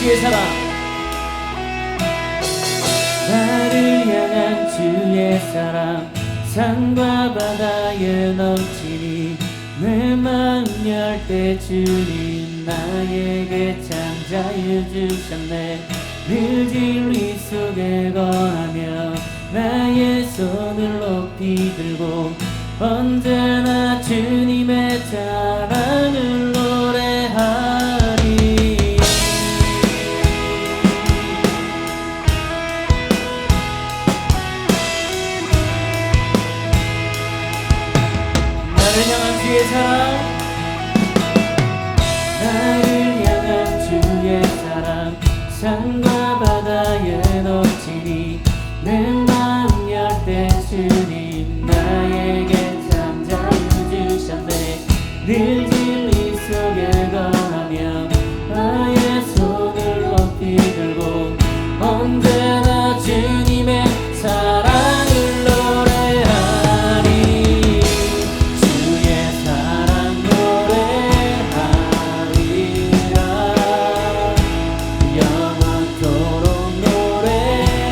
주의 사랑, 나를 향한 주의 사랑 산과 바다에 넘치니 내 마음 열 때 주님 나에게 참 자유 주셨네. 늘 진리 속에 거하며 나의 손을 높이 들고 언제나 주님의 사랑을 노래하리. 나를 향한 주의 사랑, 나를 향한 주의 사랑 산과 바다에 넘치니 내 마음 열 때 주님 나에게 참 자유 주셨네. 늘 진리 속에 거하며 나의 손을 높이 들고 언제나 주님의 사랑을 노래하리. 주의 사랑 노래하리라. 영원토록 노래하리라.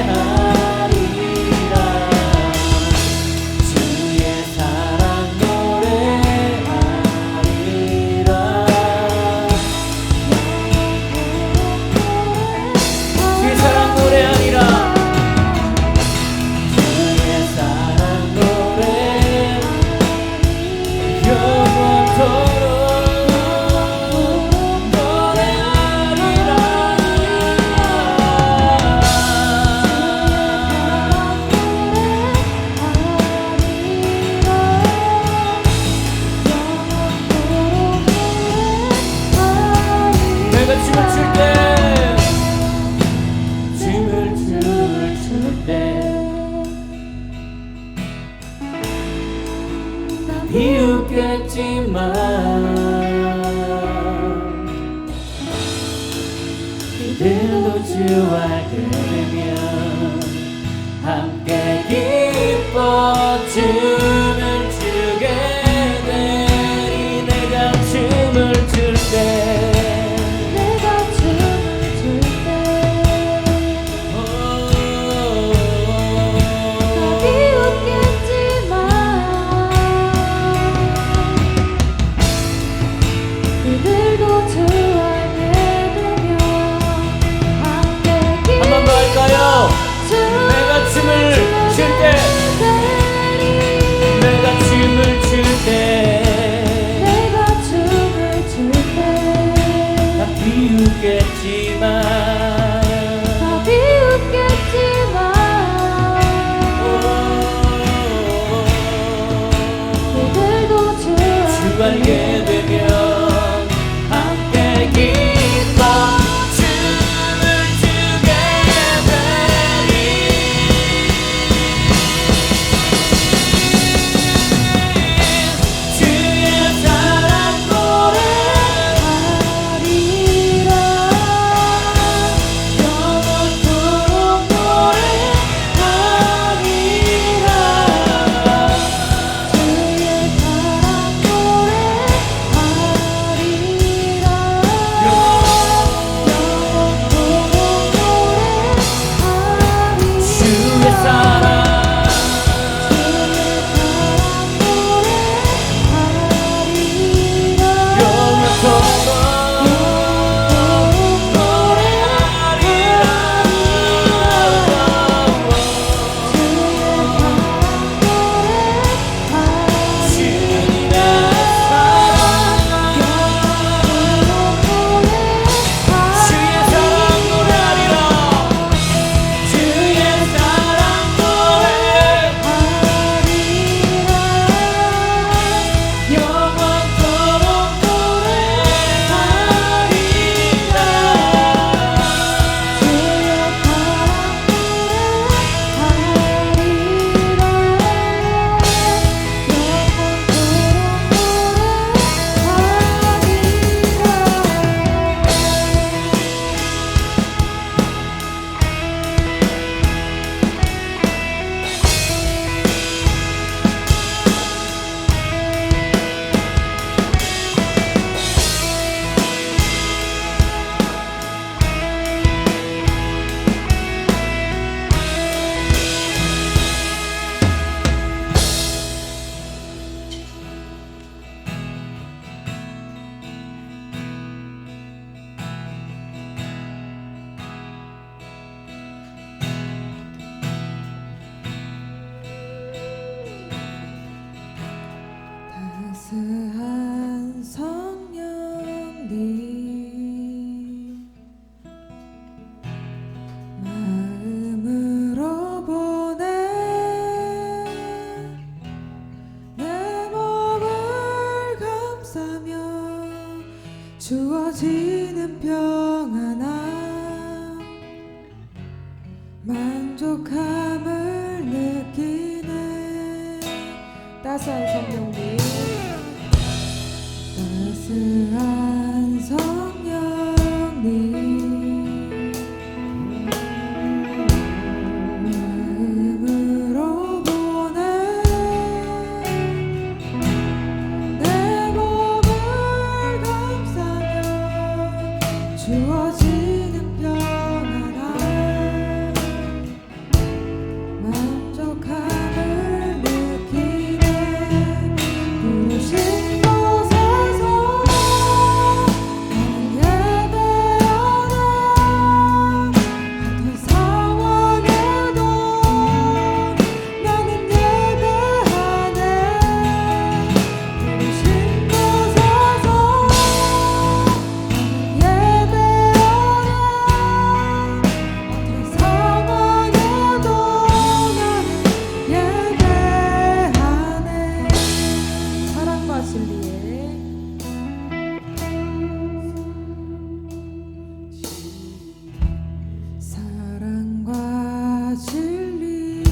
주의 사랑 노래하리라. 주의 사랑 노래하리라. 주의 사랑 노래 영원토록 노래하리라. 내가 춤을 출 때, 춤을 출 때 비웃겠지만 그들도 주와 되면 함께 기뻐 춤을 추게 되리. 내가 춤을 출 때, 내가 춤을 출 때 비웃겠지만 그들도 주와 되면 함께 한 번 더 만족함을 느끼네. 따스한 성령님, 따스한 성령님, 마음으로 보내 내 몸을 감싸며 주어지는 평안함, 만족함을 느끼네. 부르신 곳에서 나는 예배하네. 어떤 상황에도 나는 예배하네. 부르신 곳에서 나는 예배하네. 어떤 상황에도 나는 예배하네. 사랑과 진리에 사랑과 진리에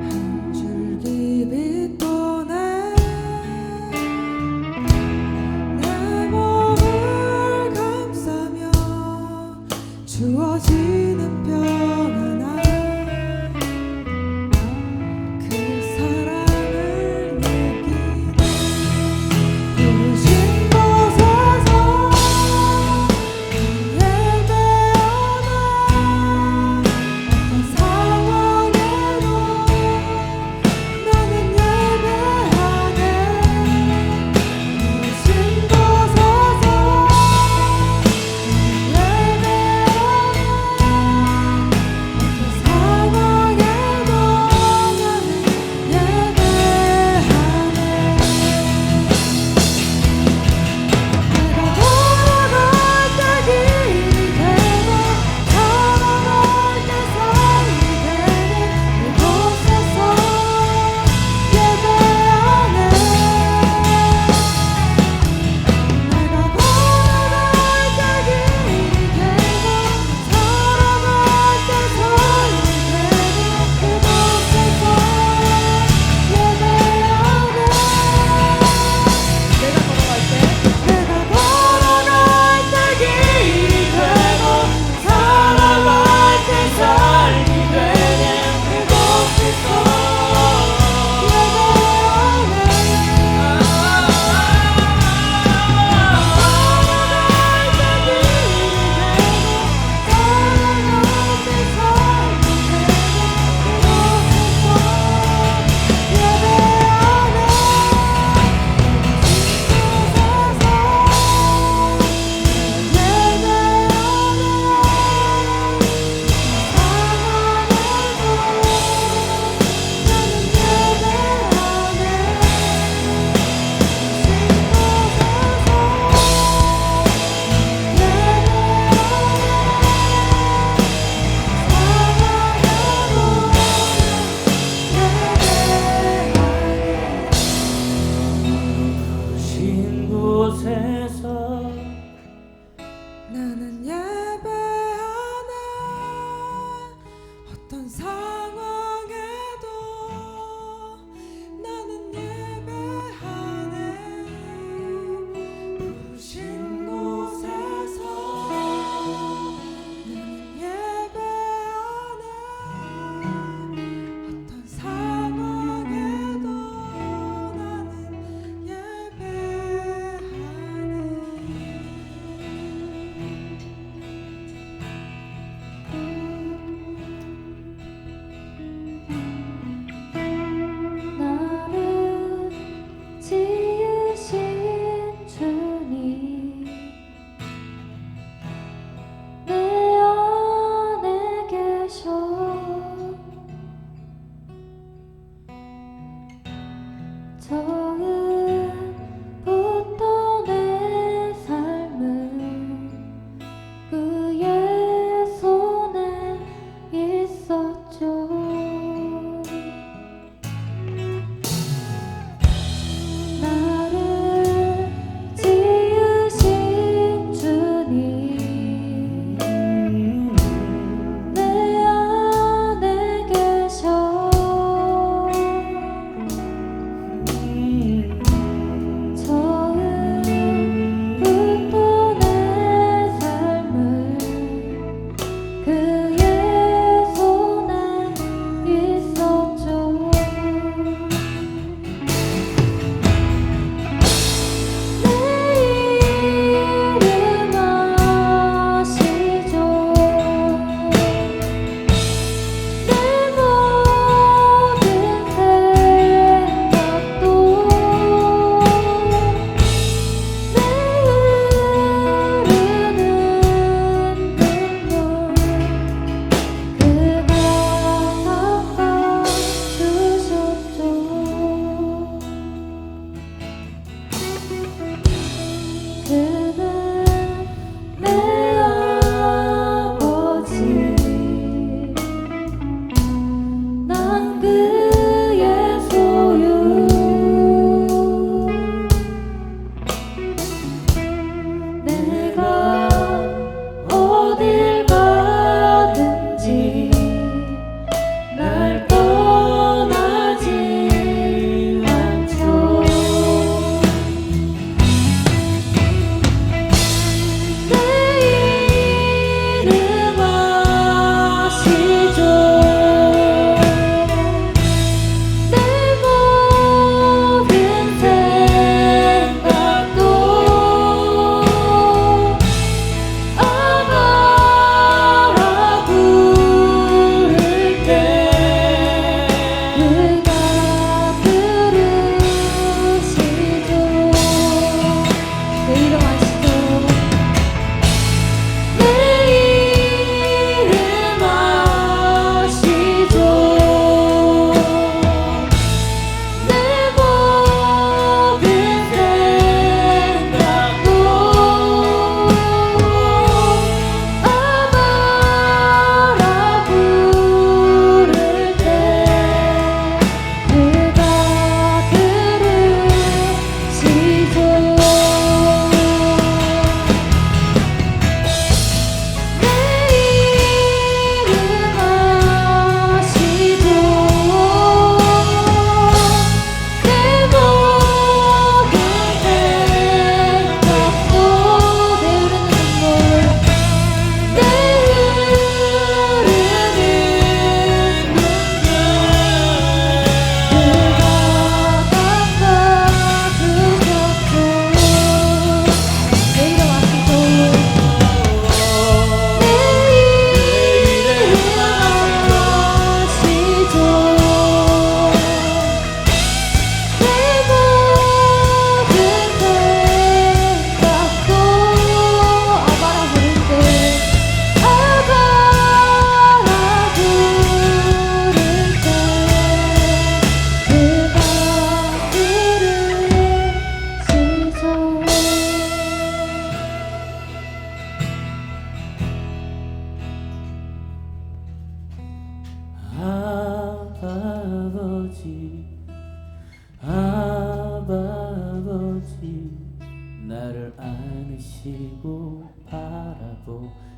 한 줄기 빛 보내 내 몸을 감싸며 주어지는 평안함, 그 사랑을 느끼네. 부르신 곳에서 예배하네. 어떤 상황에도 나는 예배하네. 부르신 곳에서 나는 예배하네. 어떤 상황에도 나는 예배하네. 부르신 곳에서 나는 예배하네. 어떤 상황에도 나는 예배하네.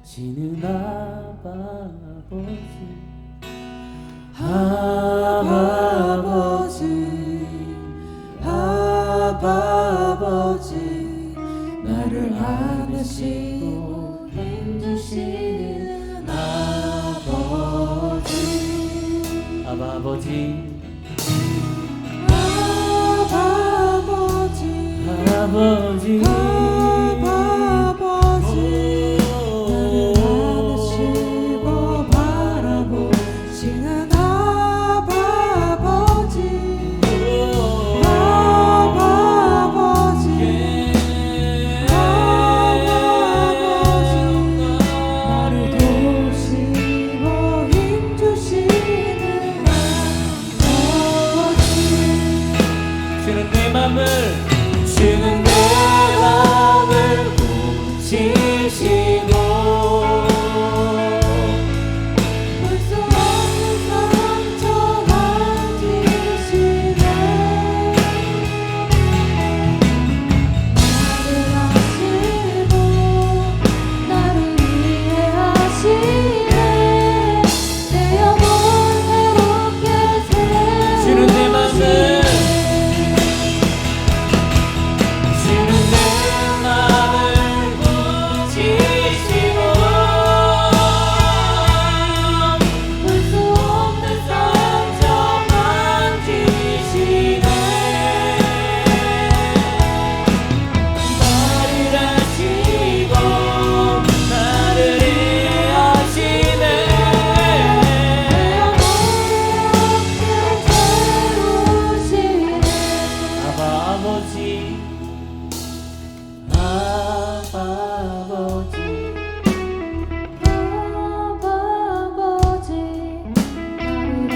지는 아버지 아버지 나를 안으시고 힘주시는 아버지 아버지 아버지 나를 안으시고 바라보시는 아버지 나를 도우시고 힘주시는 아버지 주는 내 맘을 주는 내 맘을 훔치시고 볼 수 없는 상처 만지시네 나를 아시고 나를 이해하시네 내 영혼 새롭게 주는 내 맘을 주는 내 맘을 훔치시고 볼 수 없는 상처 만지시네 나를 아시고 나를 이해하시네 아버지 나를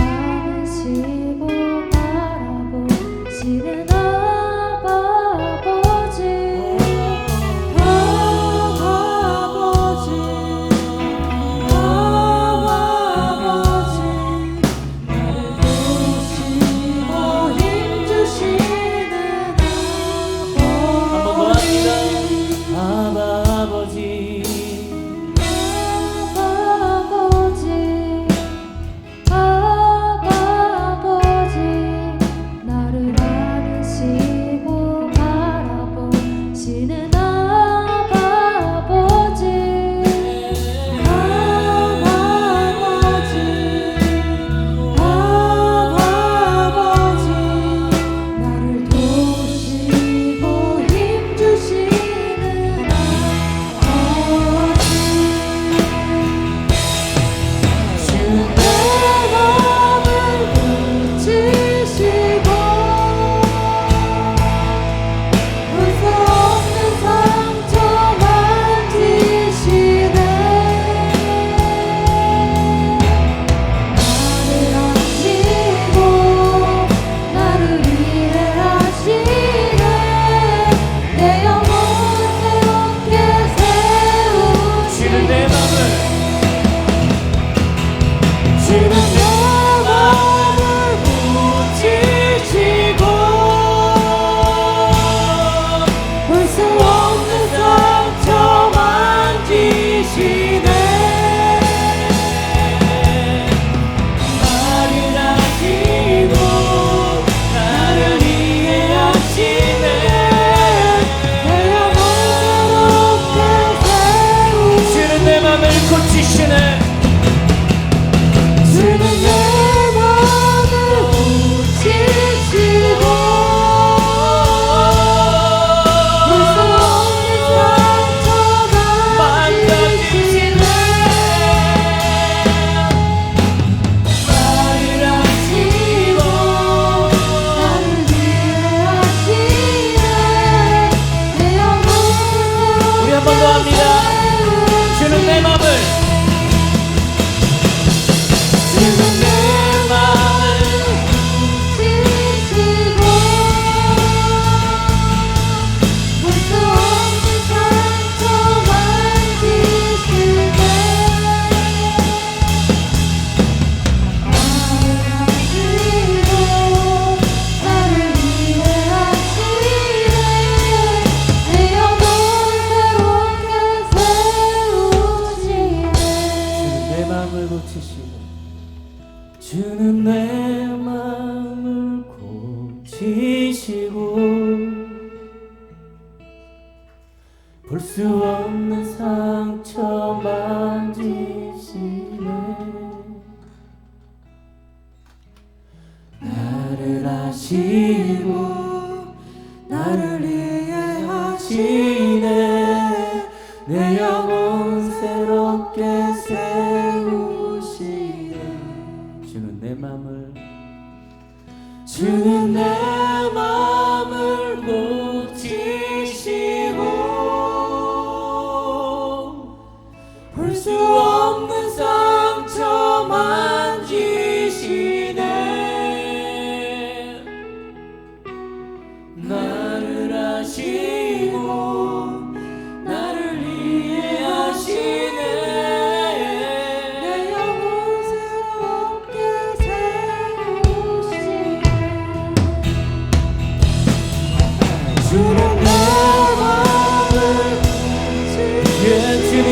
안으시고 바라보시는 아버지 나를 도우시고 힘주시는 한번 더 합니다. 아버지 아버지 나를 안으시고 바라보시는 아버지 나를 도우시고 힘주시는 아버지 주는 내 맘을 훔치시고 볼 수 없는 상처 만지시네 나를 아시고 나를 이해하시네 내 영혼 새롭게 주는 내 세우시네 맘을 주는 내 맘을 훔치시고 볼 수 없는 상처 만지시네 나를 아시고 나를 이해하시네 내 영혼 새롭게 세우시네 주는 내 맘을 고치시네 주는 내 맘을 훔치시고 볼 수 없는 상처 만지시네 나를 아시고 나를 이해하시네 내 영혼 우리 한 번 더 합니다. 주는 내 맘을 없는 상처 만지시네. 나를 아시고 나를 이해하시네. 내 영혼 새롭게 세우시네. 주는 내 맘을 고치시고 볼 수 없는 상처 만지시네. 나를 아시고 나를 이해하시네. 내 영혼 새롭게 세우시네. 주는 내 맘을 예 주님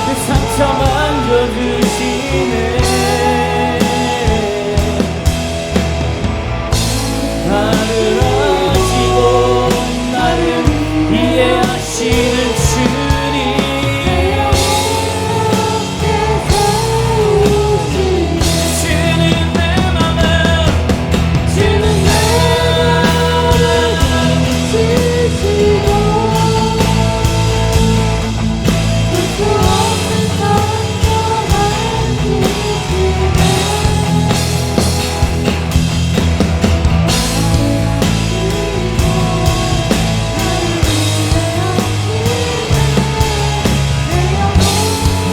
내 상처 만져주시네. 나를 아시고 나를 이해하시는 주님. 주는 내 맘을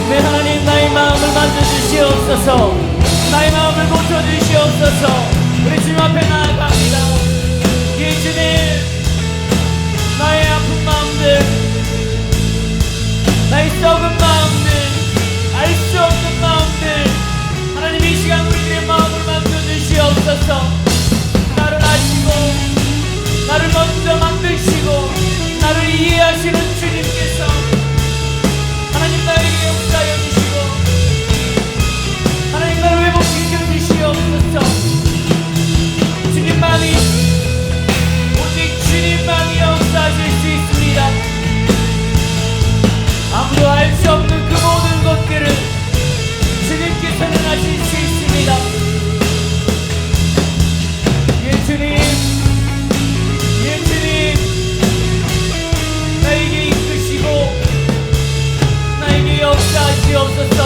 내 하나님 나의 마음을 만져주시옵소서. 나의 마음을 고쳐주시옵소서. 우리 주님 앞에 나아갑니다. 예 주님 나의 아픈 마음들 나의 썩은 마음들 알 수 없는 마음들 하나님 이 시간 우리들의 마음을 만져주시옵소서. 나를 아시고 나를 먼저 만드시고 나를 이해하시는 주님께서 하나님 나에게 역사하여 주시고 하나님 나를 회복시켜 주시옵소서. 주님만이 오직 주님만이 역사하실 수 있습니다. 아무도 알 수 없는 그 모든 것들을 주님께서는 하실 수 있습니다. 예 주님 예 주님 나에게 이끄시고 나에게 역사하시옵소서.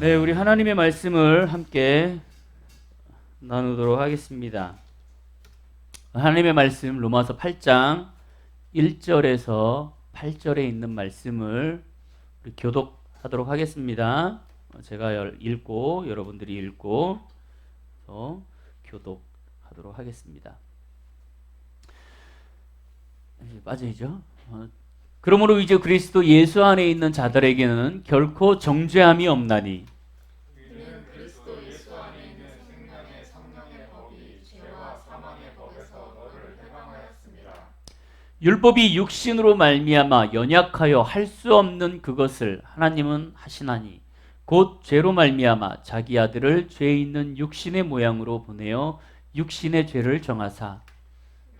네, 우리 하나님의 말씀을 함께 나누도록 하겠습니다. 하나님의 말씀 로마서 8장 1절에서 8절에 있는 말씀을 우리 교독하도록 하겠습니다. 제가 읽고 여러분들이 읽고 교독하도록 하겠습니다. 빠져있죠? 그러므로 이제 그리스도 예수 안에 있는 자들에게는 결코 정죄함이 없나니 그는 그리스도 예수 안에 있는 생명의 성령을 율법이 육신으로 말미암아 연약하여 할 수 없는 그것을 하나님은 하시나니 곧 죄로 말미암아 자기 아들을 죄 있는 육신의 모양으로 보내어 육신의 죄를 정하사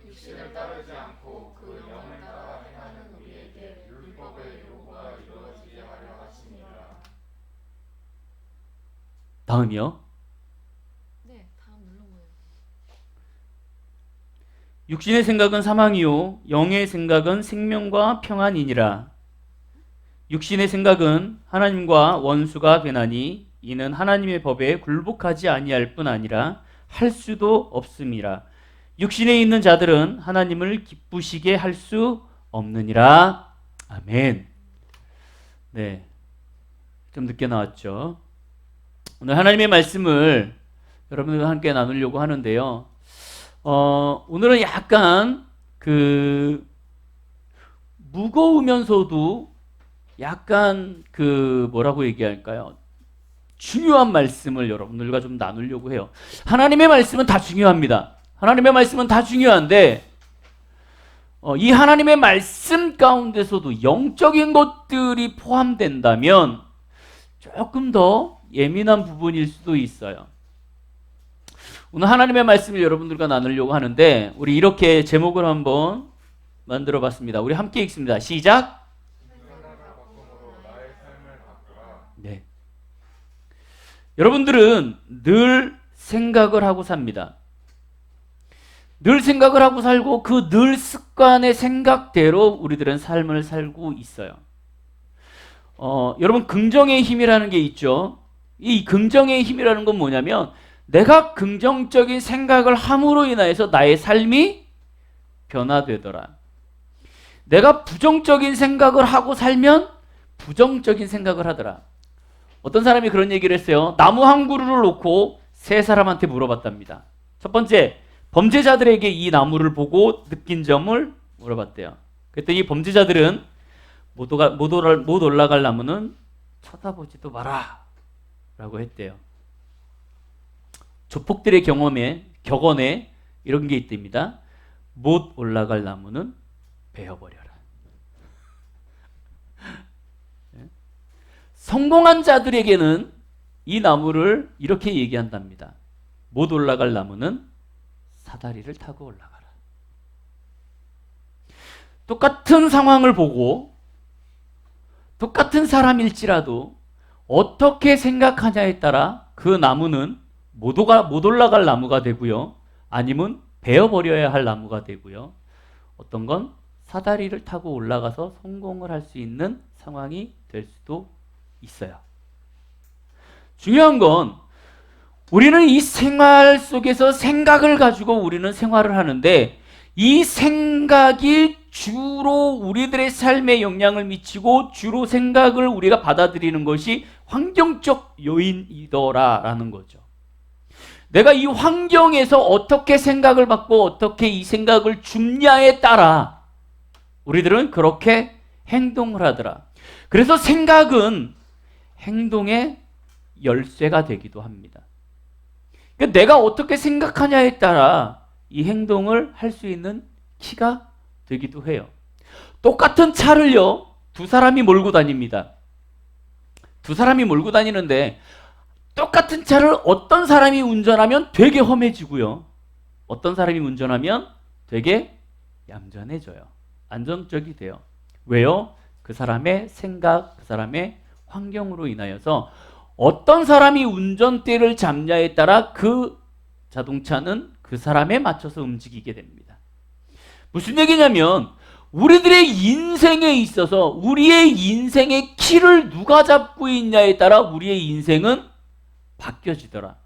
육신을 따르지 않고 그 영을 따라 행하는 우리에게 율법의 요구가 이루어지게 하려 하심이라. 다음이요. 네, 다음 눌러보세요. 육신의 생각은 사망이요 영의 생각은 생명과 평안이니라. 육신의 생각은 하나님과 원수가 되나니 이는 하나님의 법에 굴복하지 아니할 뿐 아니라 할 수도 없음이라. 육신에 있는 자들은 하나님을 기쁘시게 할 수 없느니라. 아멘. 네, 좀 늦게 나왔죠. 오늘 하나님의 말씀을 여러분들과 함께 나누려고 하는데요. 오늘은 약간 무거우면서도 약간 뭐라고 얘기할까요? 중요한 말씀을 여러분들과 좀 나누려고 해요. 하나님의 말씀은 다 중요합니다. 하나님의 말씀은 다 중요한데 이 하나님의 말씀 가운데서도 영적인 것들이 포함된다면 조금 더 예민한 부분일 수도 있어요. 오늘 하나님의 말씀을 여러분들과 나누려고 하는데 우리 이렇게 제목을 한번 만들어 봤습니다. 우리 함께 읽습니다. 시작. 네. 여러분들은 늘 생각을 하고 삽니다. 늘 생각을 하고 살고 그 늘 습관의 생각대로 우리들은 삶을 살고 있어요. 여러분 긍정의 힘이라는 게 있죠. 이 긍정의 힘이라는 건 뭐냐면 내가 긍정적인 생각을 함으로 인하여서 나의 삶이 변화되더라. 내가 부정적인 생각을 하고 살면 부정적인 생각을 하더라. 어떤 사람이 그런 얘기를 했어요. 나무 한 그루를 놓고 세 사람한테 물어봤답니다. 첫 번째, 범죄자들에게 이 나무를 보고 느낀 점을 물어봤대요. 그랬더니 범죄자들은 못 올라갈 나무는 쳐다보지도 마라 라고 했대요. 조폭들의 격언에 이런 게 있답니다. 못 올라갈 나무는 베어버려라. 성공한 자들에게는 이 나무를 이렇게 얘기한답니다. 못 올라갈 나무는 사다리를 타고 올라가라. 똑같은 상황을 보고 똑같은 사람일지라도 어떻게 생각하냐에 따라 그 나무는 못 올라갈 나무가 되고요. 아니면 베어버려야 할 나무가 되고요. 어떤 건 사다리를 타고 올라가서 성공을 할 수 있는 상황이 될 수도 있어요. 중요한 건 우리는 이 생활 속에서 생각을 가지고 우리는 생활을 하는데 이 생각이 주로 우리들의 삶에 영향을 미치고 주로 생각을 우리가 받아들이는 것이 환경적 요인이더라라는 거죠. 내가 이 환경에서 어떻게 생각을 받고 어떻게 이 생각을 줍냐에 따라 우리들은 그렇게 행동을 하더라. 그래서 생각은 행동의 열쇠가 되기도 합니다. 그러니까 내가 어떻게 생각하냐에 따라 이 행동을 할 수 있는 키가 되기도 해요. 똑같은 차를요, 두 사람이 몰고 다닙니다. 두 사람이 몰고 다니는데 똑같은 차를 어떤 사람이 운전하면 되게 험해지고요. 어떤 사람이 운전하면 되게 얌전해져요. 안정적이 돼요. 왜요? 그 사람의 생각, 그 사람의 환경으로 인하여서 어떤 사람이 운전대를 잡냐에 따라 그 자동차는 그 사람에 맞춰서 움직이게 됩니다. 무슨 얘기냐면 우리들의 인생에 있어서 우리의 인생의 키를 누가 잡고 있냐에 따라 우리의 인생은 바뀌어지더라.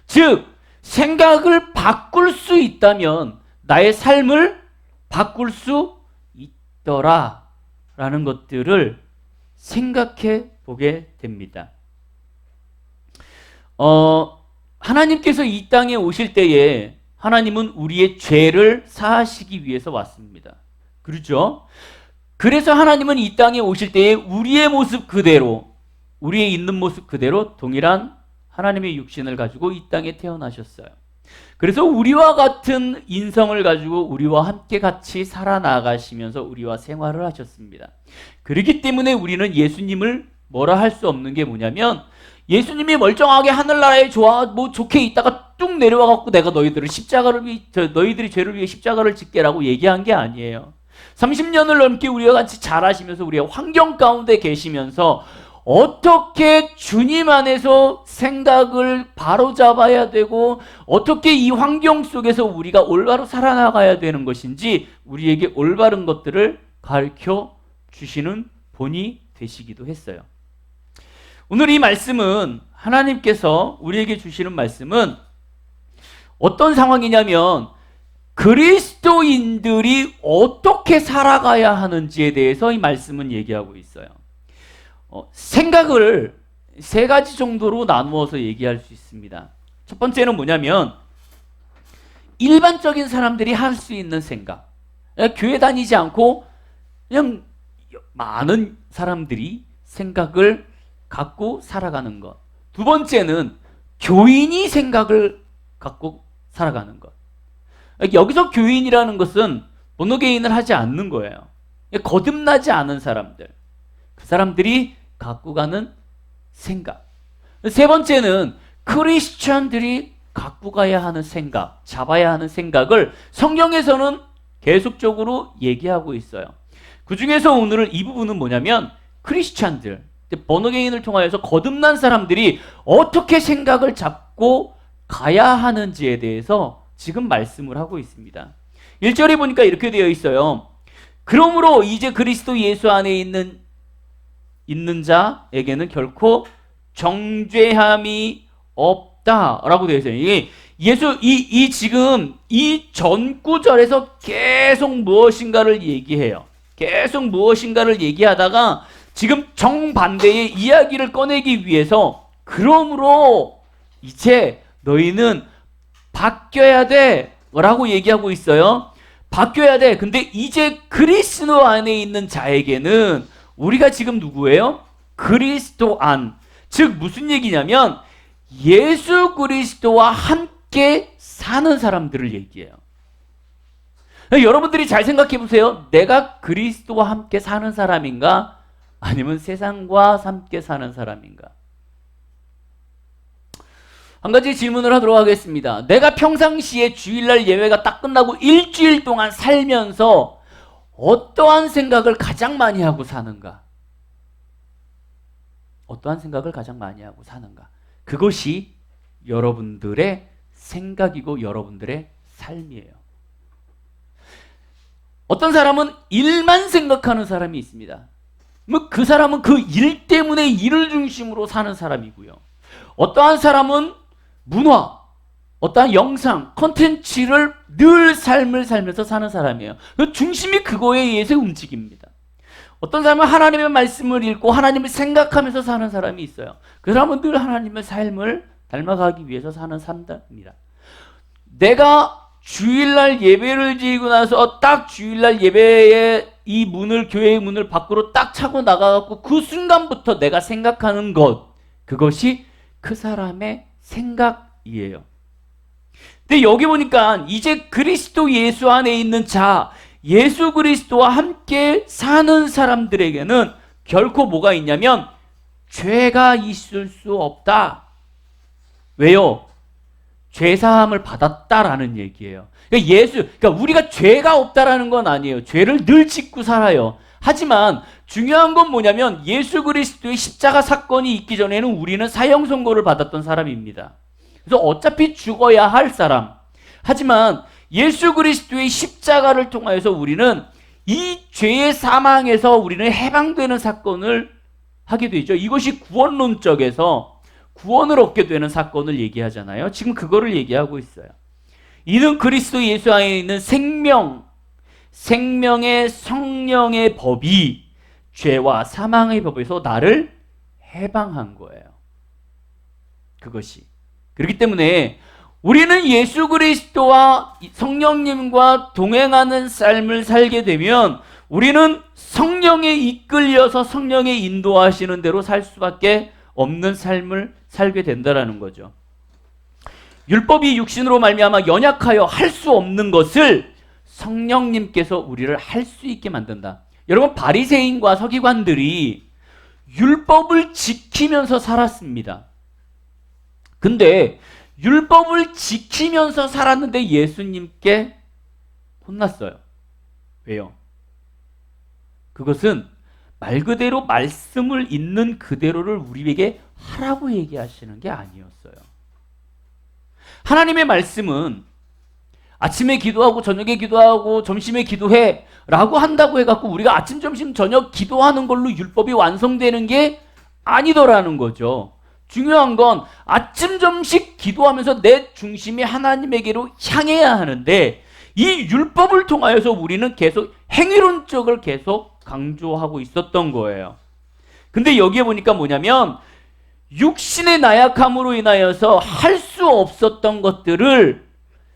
즉 생각을 바꿀 수 있다면 나의 삶을 바꿀 수 있더라 라는 것들을 생각해 보게 됩니다. 하나님께서 이 땅에 오실 때에 하나님은 우리의 죄를 사하시기 위해서 왔습니다. 그렇죠? 그래서 하나님은 이 땅에 오실 때에 우리의 모습 그대로, 우리의 있는 모습 그대로 동일한 하나님의 육신을 가지고 이 땅에 태어나셨어요. 그래서 우리와 같은 인성을 가지고 우리와 함께 같이 살아나가시면서 우리와 생활을 하셨습니다. 그렇기 때문에 우리는 예수님을 뭐라 할 수 없는 게 뭐냐면, 예수님이 멀쩡하게 하늘나라에 좋게 있다가 뚝 내려와 갖고 내가 너희들이 죄를 위해 십자가를 짓게라고 얘기한 게 아니에요. 30년을 넘게 우리와 같이 자라시면서 우리의 환경 가운데 계시면서 어떻게 주님 안에서 생각을 바로잡아야 되고 어떻게 이 환경 속에서 우리가 올바로 살아나가야 되는 것인지 우리에게 올바른 것들을 가르쳐 주시는 본이 되시기도 했어요. 오늘 이 말씀은, 하나님께서 우리에게 주시는 말씀은 어떤 상황이냐면 그리스도인들이 어떻게 살아가야 하는지에 대해서 이 말씀은 얘기하고 있어요. 생각을 세 가지 정도로 나누어서 얘기할 수 있습니다. 첫 번째는 뭐냐면 일반적인 사람들이 할 수 있는 생각. 교회 다니지 않고 그냥 많은 사람들이 생각을 갖고 살아가는 것. 두 번째는 교인이 생각을 갖고 살아가는 것. 여기서 교인이라는 것은 모노게인을 하지 않는 거예요. 거듭나지 않은 사람들. 그 사람들이 갖고 가는 생각. 세 번째는 크리스천들이 갖고 가야 하는 생각, 잡아야 하는 생각을 성경에서는 계속적으로 얘기하고 있어요. 그 중에서 오늘 이 부분은 뭐냐면 크리스천들, 번어게인을 통하여서 거듭난 사람들이 어떻게 생각을 잡고 가야 하는지에 대해서 지금 말씀을 하고 있습니다. 1절에 보니까 이렇게 되어 있어요. 그러므로 이제 그리스도 예수 안에 있는 자에게는 결코 정죄함이 없다라고 되어 있어요. 이게 지금 이 전 구절에서 계속 무엇인가를 얘기해요. 계속 무엇인가를 얘기하다가 지금 정반대의 이야기를 꺼내기 위해서 그러므로 이제 너희는 바뀌어야 돼 라고 얘기하고 있어요. 바뀌어야 돼. 근데 이제 그리스도 안에 있는 자에게는 우리가 지금 누구예요? 그리스도 안. 즉 무슨 얘기냐면 예수 그리스도와 함께 사는 사람들을 얘기해요. 여러분들이 잘 생각해 보세요. 내가 그리스도와 함께 사는 사람인가? 아니면 세상과 함께 사는 사람인가? 한 가지 질문을 하도록 하겠습니다. 내가 평상시에 주일날 예배가 딱 끝나고 일주일 동안 살면서 어떠한 생각을 가장 많이 하고 사는가? 어떠한 생각을 가장 많이 하고 사는가? 그것이 여러분들의 생각이고 여러분들의 삶이에요. 어떤 사람은 일만 생각하는 사람이 있습니다. 그 사람은 그 일 때문에 일을 중심으로 사는 사람이고요. 어떠한 사람은 문화, 어떠한 영상, 콘텐츠를 늘 삶을 살면서 사는 사람이에요. 그 중심이 그거에 의해서 움직입니다. 어떤 사람은 하나님의 말씀을 읽고 하나님을 생각하면서 사는 사람이 있어요. 그 사람은 늘 하나님의 삶을 닮아가기 위해서 사는 사람입니다. 내가 주일날 예배를 드리고 나서 딱 주일날 예배의 이 문을, 교회의 문을 밖으로 딱 차고 나가갖고 그 순간부터 내가 생각하는 것, 그것이 그 사람의 생각이에요. 근데 여기 보니까 이제 그리스도 예수 안에 있는 자, 예수 그리스도와 함께 사는 사람들에게는 결코 뭐가 있냐면 죄가 있을 수 없다. 왜요? 죄사함을 받았다라는 얘기예요. 그러니까 우리가 죄가 없다라는 건 아니에요. 죄를 늘 짓고 살아요. 하지만 중요한 건 뭐냐면 예수 그리스도의 십자가 사건이 있기 전에는 우리는 사형 선고를 받았던 사람입니다. 그래서 어차피 죽어야 할 사람. 하지만 예수 그리스도의 십자가를 통하여서 우리는 이 죄의 사망에서 우리는 해방되는 사건을 하게 되죠. 이것이 구원론적에서 구원을 얻게 되는 사건을 얘기하잖아요. 지금 그거를 얘기하고 있어요. 이는 그리스도 예수 안에 있는 생명의 성령의 법이 죄와 사망의 법에서 나를 해방한 거예요. 그것이. 그렇기 때문에 우리는 예수 그리스도와 성령님과 동행하는 삶을 살게 되면 우리는 성령에 이끌려서 성령의 인도하시는 대로 살 수밖에 없는 삶을 살게 된다라는 거죠. 율법이 육신으로 말미암아 연약하여 할 수 없는 것을 성령님께서 우리를 할 수 있게 만든다. 여러분, 바리새인과 서기관들이 율법을 지키면서 살았습니다. 근데 율법을 지키면서 살았는데 예수님께 혼났어요. 왜요? 그것은 말 그대로 말씀을 있는 그대로를 우리에게 하라고 얘기하시는 게 아니었어요. 하나님의 말씀은 아침에 기도하고 저녁에 기도하고 점심에 기도해 라고 한다고 해갖고 우리가 아침 점심 저녁 기도하는 걸로 율법이 완성되는 게 아니더라는 거죠. 중요한 건 아침 점심 기도하면서 내 중심이 하나님에게로 향해야 하는데, 이 율법을 통하여서 우리는 계속 행위론적을 계속 강조하고 있었던 거예요. 근데 여기에 보니까 뭐냐면 육신의 나약함으로 인하여서 할 수 없었던 것들을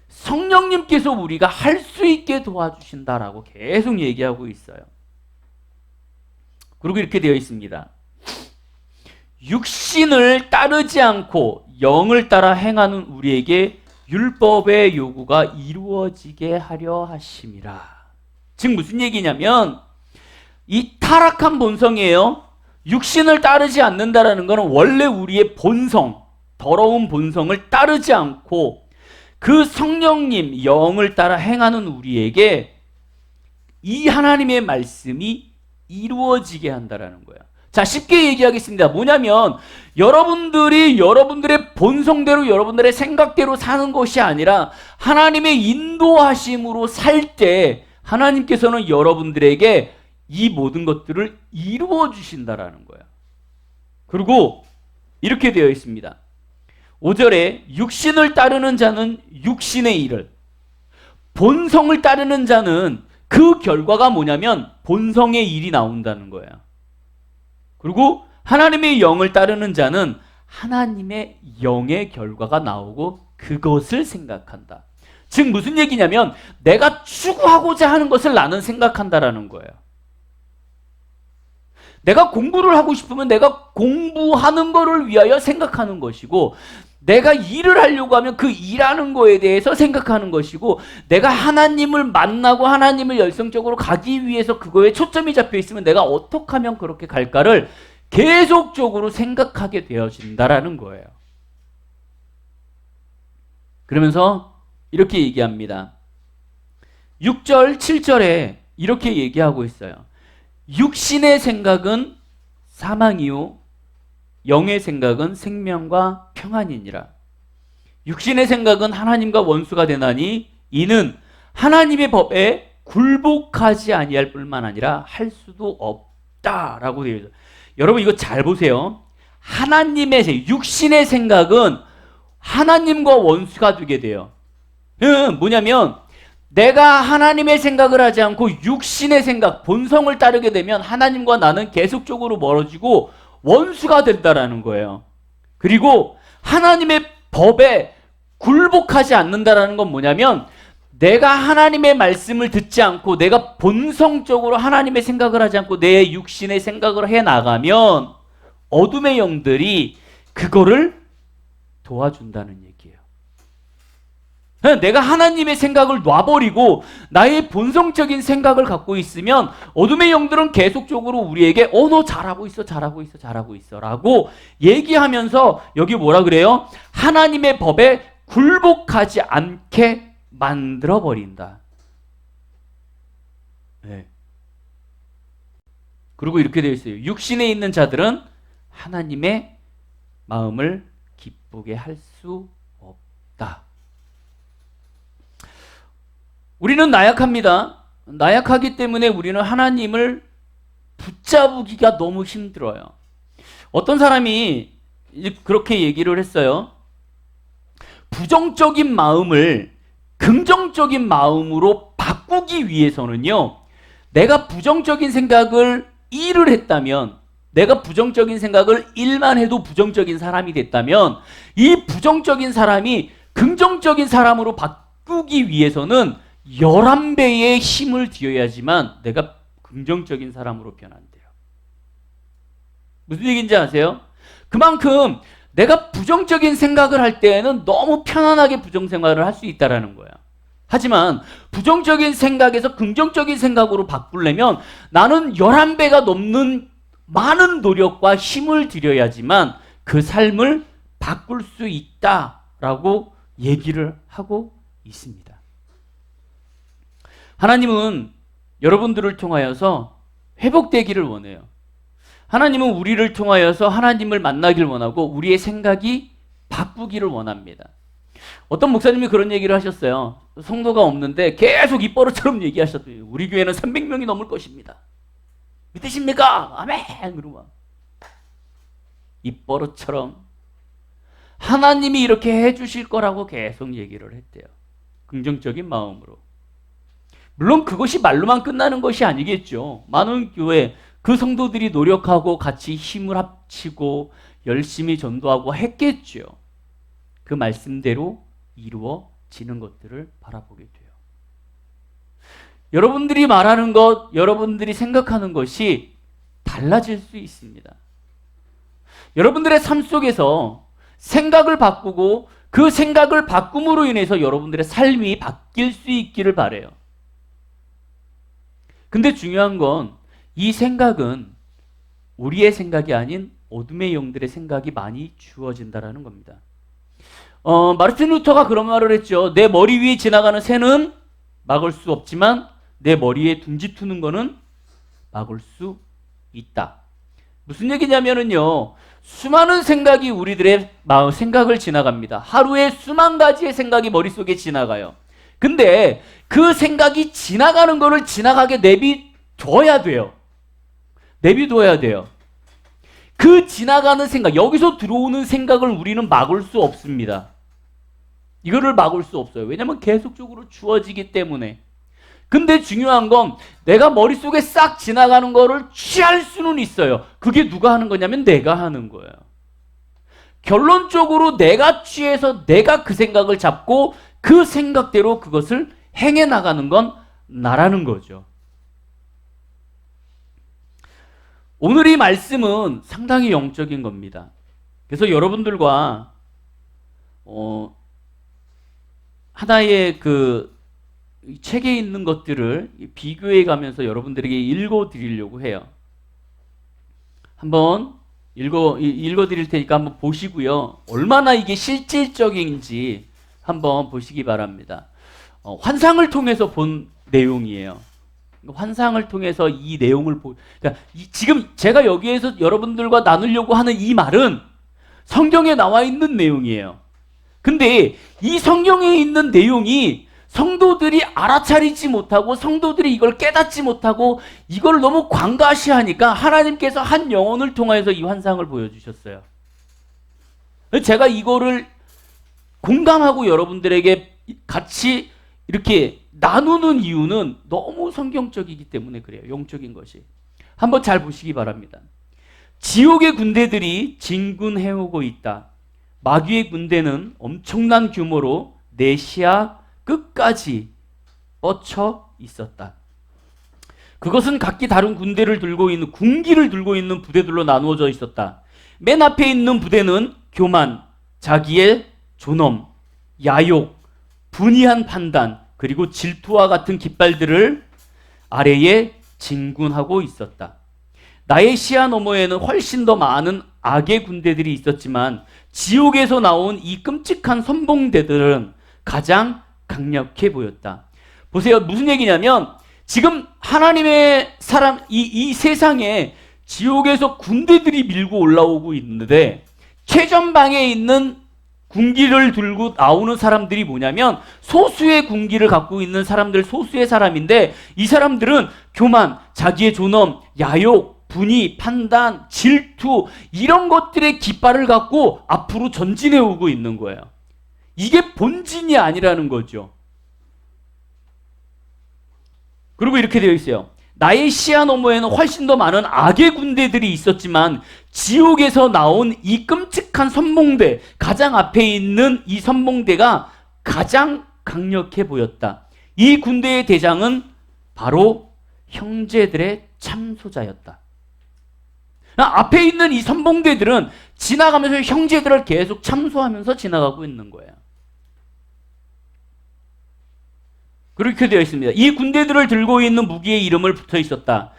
성령님께서 우리가 할 수 있게 도와주신다라고 계속 얘기하고 있어요. 그리고 이렇게 되어 있습니다. 육신을 따르지 않고 영을 따라 행하는 우리에게 율법의 요구가 이루어지게 하려 하심이라. 즉 무슨 얘기냐면 이 타락한 본성이에요. 육신을 따르지 않는다라는 것은 원래 우리의 본성, 더러운 본성을 따르지 않고 그 성령님, 영을 따라 행하는 우리에게 이 하나님의 말씀이 이루어지게 한다라는 거예요. 자, 쉽게 얘기하겠습니다. 뭐냐면 여러분들이 여러분들의 본성대로 여러분들의 생각대로 사는 것이 아니라 하나님의 인도하심으로 살 때 하나님께서는 여러분들에게 이 모든 것들을 이루어 주신다라는 거예요. 그리고 이렇게 되어 있습니다. 5절에 육신을 따르는 자는 육신의 일을, 본성을 따르는 자는 그 결과가 뭐냐면 본성의 일이 나온다는 거예요. 그리고 하나님의 영을 따르는 자는 하나님의 영의 결과가 나오고 그것을 생각한다. 즉 무슨 얘기냐면 내가 추구하고자 하는 것을 나는 생각한다라는 거예요. 내가 공부를 하고 싶으면 내가 공부하는 거를 위하여 생각하는 것이고, 내가 일을 하려고 하면 그 일하는 거에 대해서 생각하는 것이고, 내가 하나님을 만나고 하나님을 열성적으로 가기 위해서 그거에 초점이 잡혀 있으면 내가 어떻게 하면 그렇게 갈까를 계속적으로 생각하게 되어진다라는 거예요. 그러면서 이렇게 얘기합니다. 6절, 7절에 이렇게 얘기하고 있어요. 육신의 생각은 사망이요 영의 생각은 생명과 평안이니라. 육신의 생각은 하나님과 원수가 되나니 이는 하나님의 법에 굴복하지 아니할 뿐만 아니라 할 수도 없다라고 되어 있어요. 여러분 이거 잘 보세요. 하나님의 육신의 생각은 하나님과 원수가 되게 돼요. 뭐냐면 내가 하나님의 생각을 하지 않고 육신의 생각, 본성을 따르게 되면 하나님과 나는 계속적으로 멀어지고 원수가 된다라는 거예요. 그리고 하나님의 법에 굴복하지 않는다라는 건 뭐냐면 내가 하나님의 말씀을 듣지 않고 내가 본성적으로 하나님의 생각을 하지 않고 내 육신의 생각을 해나가면 어둠의 영들이 그거를 도와준다는 얘기예요. 내가 하나님의 생각을 놔버리고 나의 본성적인 생각을 갖고 있으면 어둠의 영들은 계속적으로 우리에게 너 잘하고 있어 잘하고 있어 잘하고 있어 라고 얘기하면서 여기 뭐라 그래요? 하나님의 법에 굴복하지 않게 만들어버린다. 네. 그리고 이렇게 되어 있어요. 육신에 있는 자들은 하나님의 마음을 기쁘게 할 수 없다. 우리는 나약합니다. 나약하기 때문에 우리는 하나님을 붙잡기가 너무 힘들어요. 어떤 사람이 그렇게 얘기를 했어요. 부정적인 마음을 긍정적인 마음으로 바꾸기 위해서는요, 내가 부정적인 생각을 1을 했다면, 내가 부정적인 생각을 1만 해도 부정적인 사람이 됐다면, 이 부정적인 사람이 긍정적인 사람으로 바꾸기 위해서는 11배의 힘을 들여야지만 내가 긍정적인 사람으로 변한대요. 무슨 얘기인지 아세요? 그만큼 내가 부정적인 생각을 할 때에는 너무 편안하게 부정생활을 할 수 있다라는 거야. 하지만 부정적인 생각에서 긍정적인 생각으로 바꾸려면 나는 11배가 넘는 많은 노력과 힘을 들여야지만 그 삶을 바꿀 수 있다라고 얘기를 하고 있습니다. 하나님은 여러분들을 통하여서 회복되기를 원해요. 하나님은 우리를 통하여서 하나님을 만나길 원하고 우리의 생각이 바꾸기를 원합니다. 어떤 목사님이 그런 얘기를 하셨어요. 성도가 없는데 계속 입버릇처럼 얘기하셨더니 우리 교회는 300명이 넘을 것입니다. 믿으십니까? 아멘! 그러고 입버릇처럼 하나님이 이렇게 해주실 거라고 계속 얘기를 했대요. 긍정적인 마음으로. 물론 그것이 말로만 끝나는 것이 아니겠죠. 많은 교회 그 성도들이 노력하고 같이 힘을 합치고 열심히 전도하고 했겠죠. 그 말씀대로 이루어지는 것들을 바라보게 돼요. 여러분들이 말하는 것, 여러분들이 생각하는 것이 달라질 수 있습니다. 여러분들의 삶 속에서 생각을 바꾸고 그 생각을 바꿈으로 인해서 여러분들의 삶이 바뀔 수 있기를 바라요. 근데 중요한 건 이 생각은 우리의 생각이 아닌 어둠의 영들의 생각이 많이 주어진다라는 겁니다. 마르틴 루터가 그런 말을 했죠. 내 머리 위에 지나가는 새는 막을 수 없지만 내 머리에 둥지 트는 거는 막을 수 있다. 무슨 얘기냐면요. 수많은 생각이 우리들의 마음, 생각을 지나갑니다. 하루에 수만 가지의 생각이 머릿속에 지나가요. 근데 그 생각이 지나가는 거를 지나가게 내비둬야 돼요. 내비둬야 돼요. 그 지나가는 생각, 여기서 들어오는 생각을 우리는 막을 수 없습니다. 이거를 막을 수 없어요. 왜냐하면 계속적으로 주어지기 때문에. 근데 중요한 건 내가 머릿속에 싹 지나가는 거를 취할 수는 있어요. 그게 누가 하는 거냐면 내가 하는 거예요. 결론적으로 내가 취해서 내가 그 생각을 잡고 그 생각대로 그것을 행해 나가는 건 나라는 거죠. 오늘 이 말씀은 상당히 영적인 겁니다. 그래서 여러분들과 하나의 그 책에 있는 것들을 비교해 가면서 여러분들에게 읽어 드리려고 해요. 한번 읽어 드릴 테니까 한번 보시고요. 얼마나 이게 실질적인지 한번 보시기 바랍니다. 환상을 통해서 본 내용이에요. 환상을 통해서 이 내용을 그러니까 지금 제가 여기에서 여러분들과 나누려고 하는 이 말은 성경에 나와 있는 내용이에요. 근데 이 성경에 있는 내용이 성도들이 알아차리지 못하고 성도들이 이걸 깨닫지 못하고 이걸 너무 관과시하니까 하나님께서 한 영혼을 통해서 이 환상을 보여주셨어요. 제가 이거를 공감하고 여러분들에게 같이 이렇게 나누는 이유는 너무 성경적이기 때문에 그래요. 영적인 것이. 한번 잘 보시기 바랍니다. 지옥의 군대들이 진군해오고 있다. 마귀의 군대는 엄청난 규모로 내 시야 끝까지 뻗쳐 있었다. 그것은 각기 다른 군기를 들고 있는 부대들로 나누어져 있었다. 맨 앞에 있는 부대는 교만, 자기의 존엄, 야욕, 분이한 판단, 그리고 질투와 같은 깃발들을 아래에 진군하고 있었다. 나의 시야 너머에는 훨씬 더 많은 악의 군대들이 있었지만 지옥에서 나온 이 끔찍한 선봉대들은 가장 강력해 보였다. 보세요. 무슨 얘기냐면 지금 하나님의 사람, 이 세상에 지옥에서 군대들이 밀고 올라오고 있는데 최전방에 있는 군기를 들고 나오는 사람들이 뭐냐면 소수의 군기를 갖고 있는 사람들, 소수의 사람인데 이 사람들은 교만, 자기의 존엄, 야욕, 분이, 판단, 질투 이런 것들의 깃발을 갖고 앞으로 전진해 오고 있는 거예요. 이게 본진이 아니라는 거죠. 그리고 이렇게 되어 있어요. 나의 시야 너머에는 훨씬 더 많은 악의 군대들이 있었지만 지옥에서 나온 이 끔찍한 선봉대, 가장 앞에 있는 이 선봉대가 가장 강력해 보였다. 이 군대의 대장은 바로 형제들의 참소자였다. 앞에 있는 이 선봉대들은 지나가면서 형제들을 계속 참소하면서 지나가고 있는 거예요. 그렇게 되어 있습니다. 이 군대들을 들고 있는 무기의 이름을 붙어 있었다.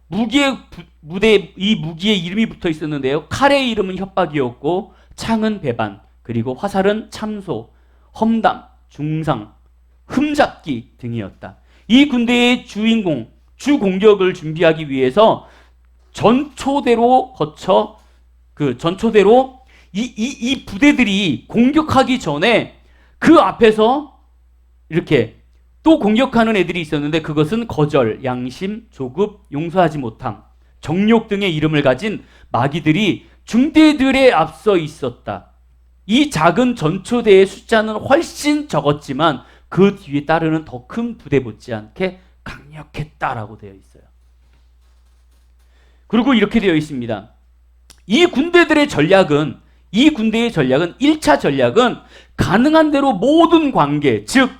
이 무기의 이름이 붙어 있었는데요. 칼의 이름은 협박이었고, 창은 배반, 그리고 화살은 참소, 험담, 중상, 흠잡기 등이었다. 이 군대의 주 공격을 준비하기 위해서 전초대로 거쳐 전초대로 이 부대들이 공격하기 전에 그 앞에서 이렇게 또 공격하는 애들이 있었는데, 그것은 거절, 양심, 조급, 용서하지 못함, 정욕 등의 이름을 가진 마귀들이 중대들에 앞서 있었다. 이 작은 전초대의 숫자는 훨씬 적었지만 그 뒤에 따르는 더 큰 부대 못지않게 강력했다라고 되어 있어요. 그리고 이렇게 되어 있습니다. 이 군대의 전략은 1차 전략은 가능한 대로 모든 관계, 즉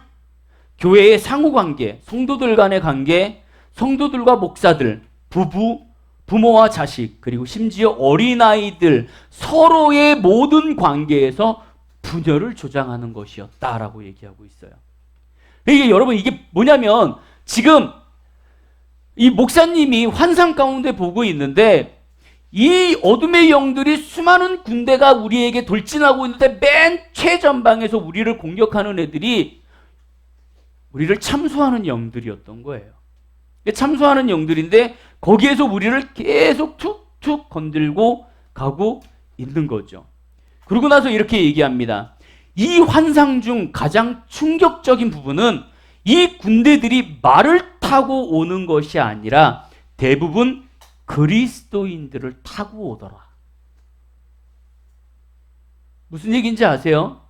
교회의 상호관계, 성도들 간의 관계, 성도들과 목사들, 부모와 자식, 그리고 심지어 어린아이들 서로의 모든 관계에서 분열을 조장하는 것이었다라고 얘기하고 있어요. 여러분, 이게 뭐냐면 지금 이 목사님이 환상 가운데 보고 있는데, 이 어둠의 영들이 수많은 군대가 우리에게 돌진하고 있는데 맨 최전방에서 우리를 공격하는 애들이 우리를 참소하는 영들이었던 거예요. 참소하는 영들인데 거기에서 우리를 계속 툭툭 건들고 가고 있는 거죠. 그러고 나서 이렇게 얘기합니다. 이 환상 중 가장 충격적인 부분은 이 군대들이 말을 타고 오는 것이 아니라 대부분 그리스도인들을 타고 오더라. 무슨 얘기인지 아세요?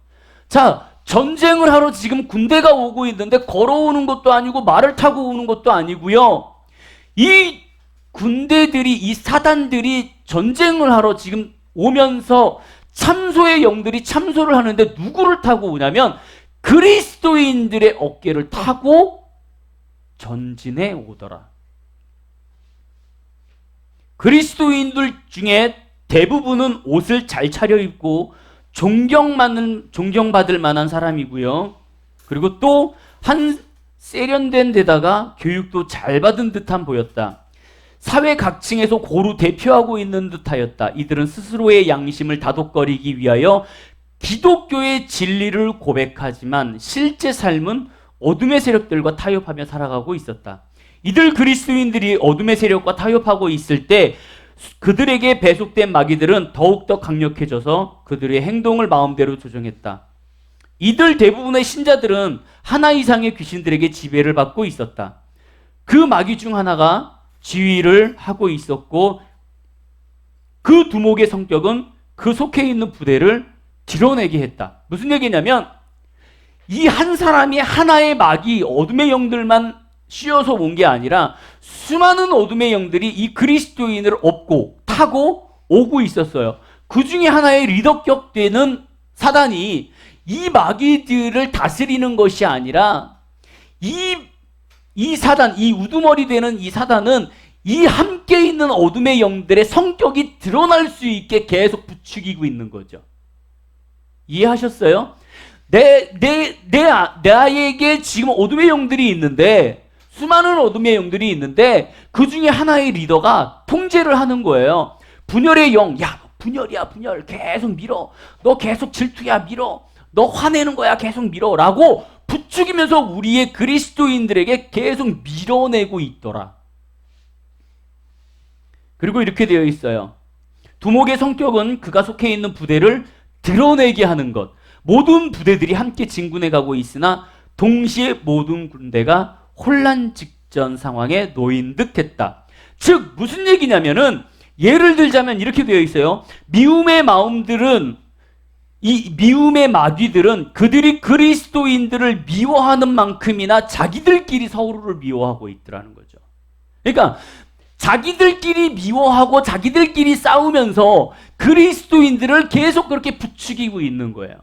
자, 전쟁을 하러 지금 군대가 오고 있는데 걸어오는 것도 아니고 말을 타고 오는 것도 아니고요. 이 군대들이, 이 사단들이 전쟁을 하러 지금 오면서 참소의 영들이 참소를 하는데 누구를 타고 오냐면 그리스도인들의 어깨를 타고 전진해 오더라. 그리스도인들 중에 대부분은 옷을 잘 차려입고 존경받을 만한 사람이고요. 그리고 또 한 세련된 데다가 교육도 잘 받은 듯한 보였다. 사회 각층에서 고루 대표하고 있는 듯하였다. 이들은 스스로의 양심을 다독거리기 위하여 기독교의 진리를 고백하지만 실제 삶은 어둠의 세력들과 타협하며 살아가고 있었다. 이들 그리스도인들이 어둠의 세력과 타협하고 있을 때 그들에게 배속된 마귀들은 더욱더 강력해져서 그들의 행동을 마음대로 조정했다. 이들 대부분의 신자들은 하나 이상의 귀신들에게 지배를 받고 있었다. 그 마귀 중 하나가 지휘를 하고 있었고, 그 두목의 성격은 그 속해 있는 부대를 드러내게 했다. 무슨 얘기냐면 이 한 사람이 하나의 마귀, 어둠의 영들만 씌워서 온 게 아니라 수많은 어둠의 영들이 이 그리스도인을 업고 타고 오고 있었어요. 그 중에 하나의 리더격 되는 사단이 이 마귀들을 다스리는 것이 아니라 이 사단, 이 우두머리 되는 이 사단은 이 함께 있는 어둠의 영들의 성격이 드러날 수 있게 계속 부추기고 있는 거죠. 이해하셨어요? 나에게 지금 어둠의 영들이 있는데, 수많은 어둠의 영들이 있는데 그 중에 하나의 리더가 통제를 하는 거예요. 분열의 영, 야, 분열이야, 분열. 계속 밀어. 너 계속 질투야, 밀어. 너 화내는 거야, 계속 밀어. 라고 부추기면서 우리의 그리스도인들에게 계속 밀어내고 있더라. 그리고 이렇게 되어 있어요. 두목의 성격은 그가 속해 있는 부대를 드러내게 하는 것. 모든 부대들이 함께 진군해 가고 있으나 동시에 모든 군대가 혼란 직전 상황에 놓인 듯했다. 즉 무슨 얘기냐면은, 예를 들자면 이렇게 되어 있어요. 미움의 마귀들은 그들이 그리스도인들을 미워하는 만큼이나 자기들끼리 서로를 미워하고 있더라는 거죠. 그러니까 자기들끼리 미워하고 자기들끼리 싸우면서 그리스도인들을 계속 그렇게 부추기고 있는 거예요.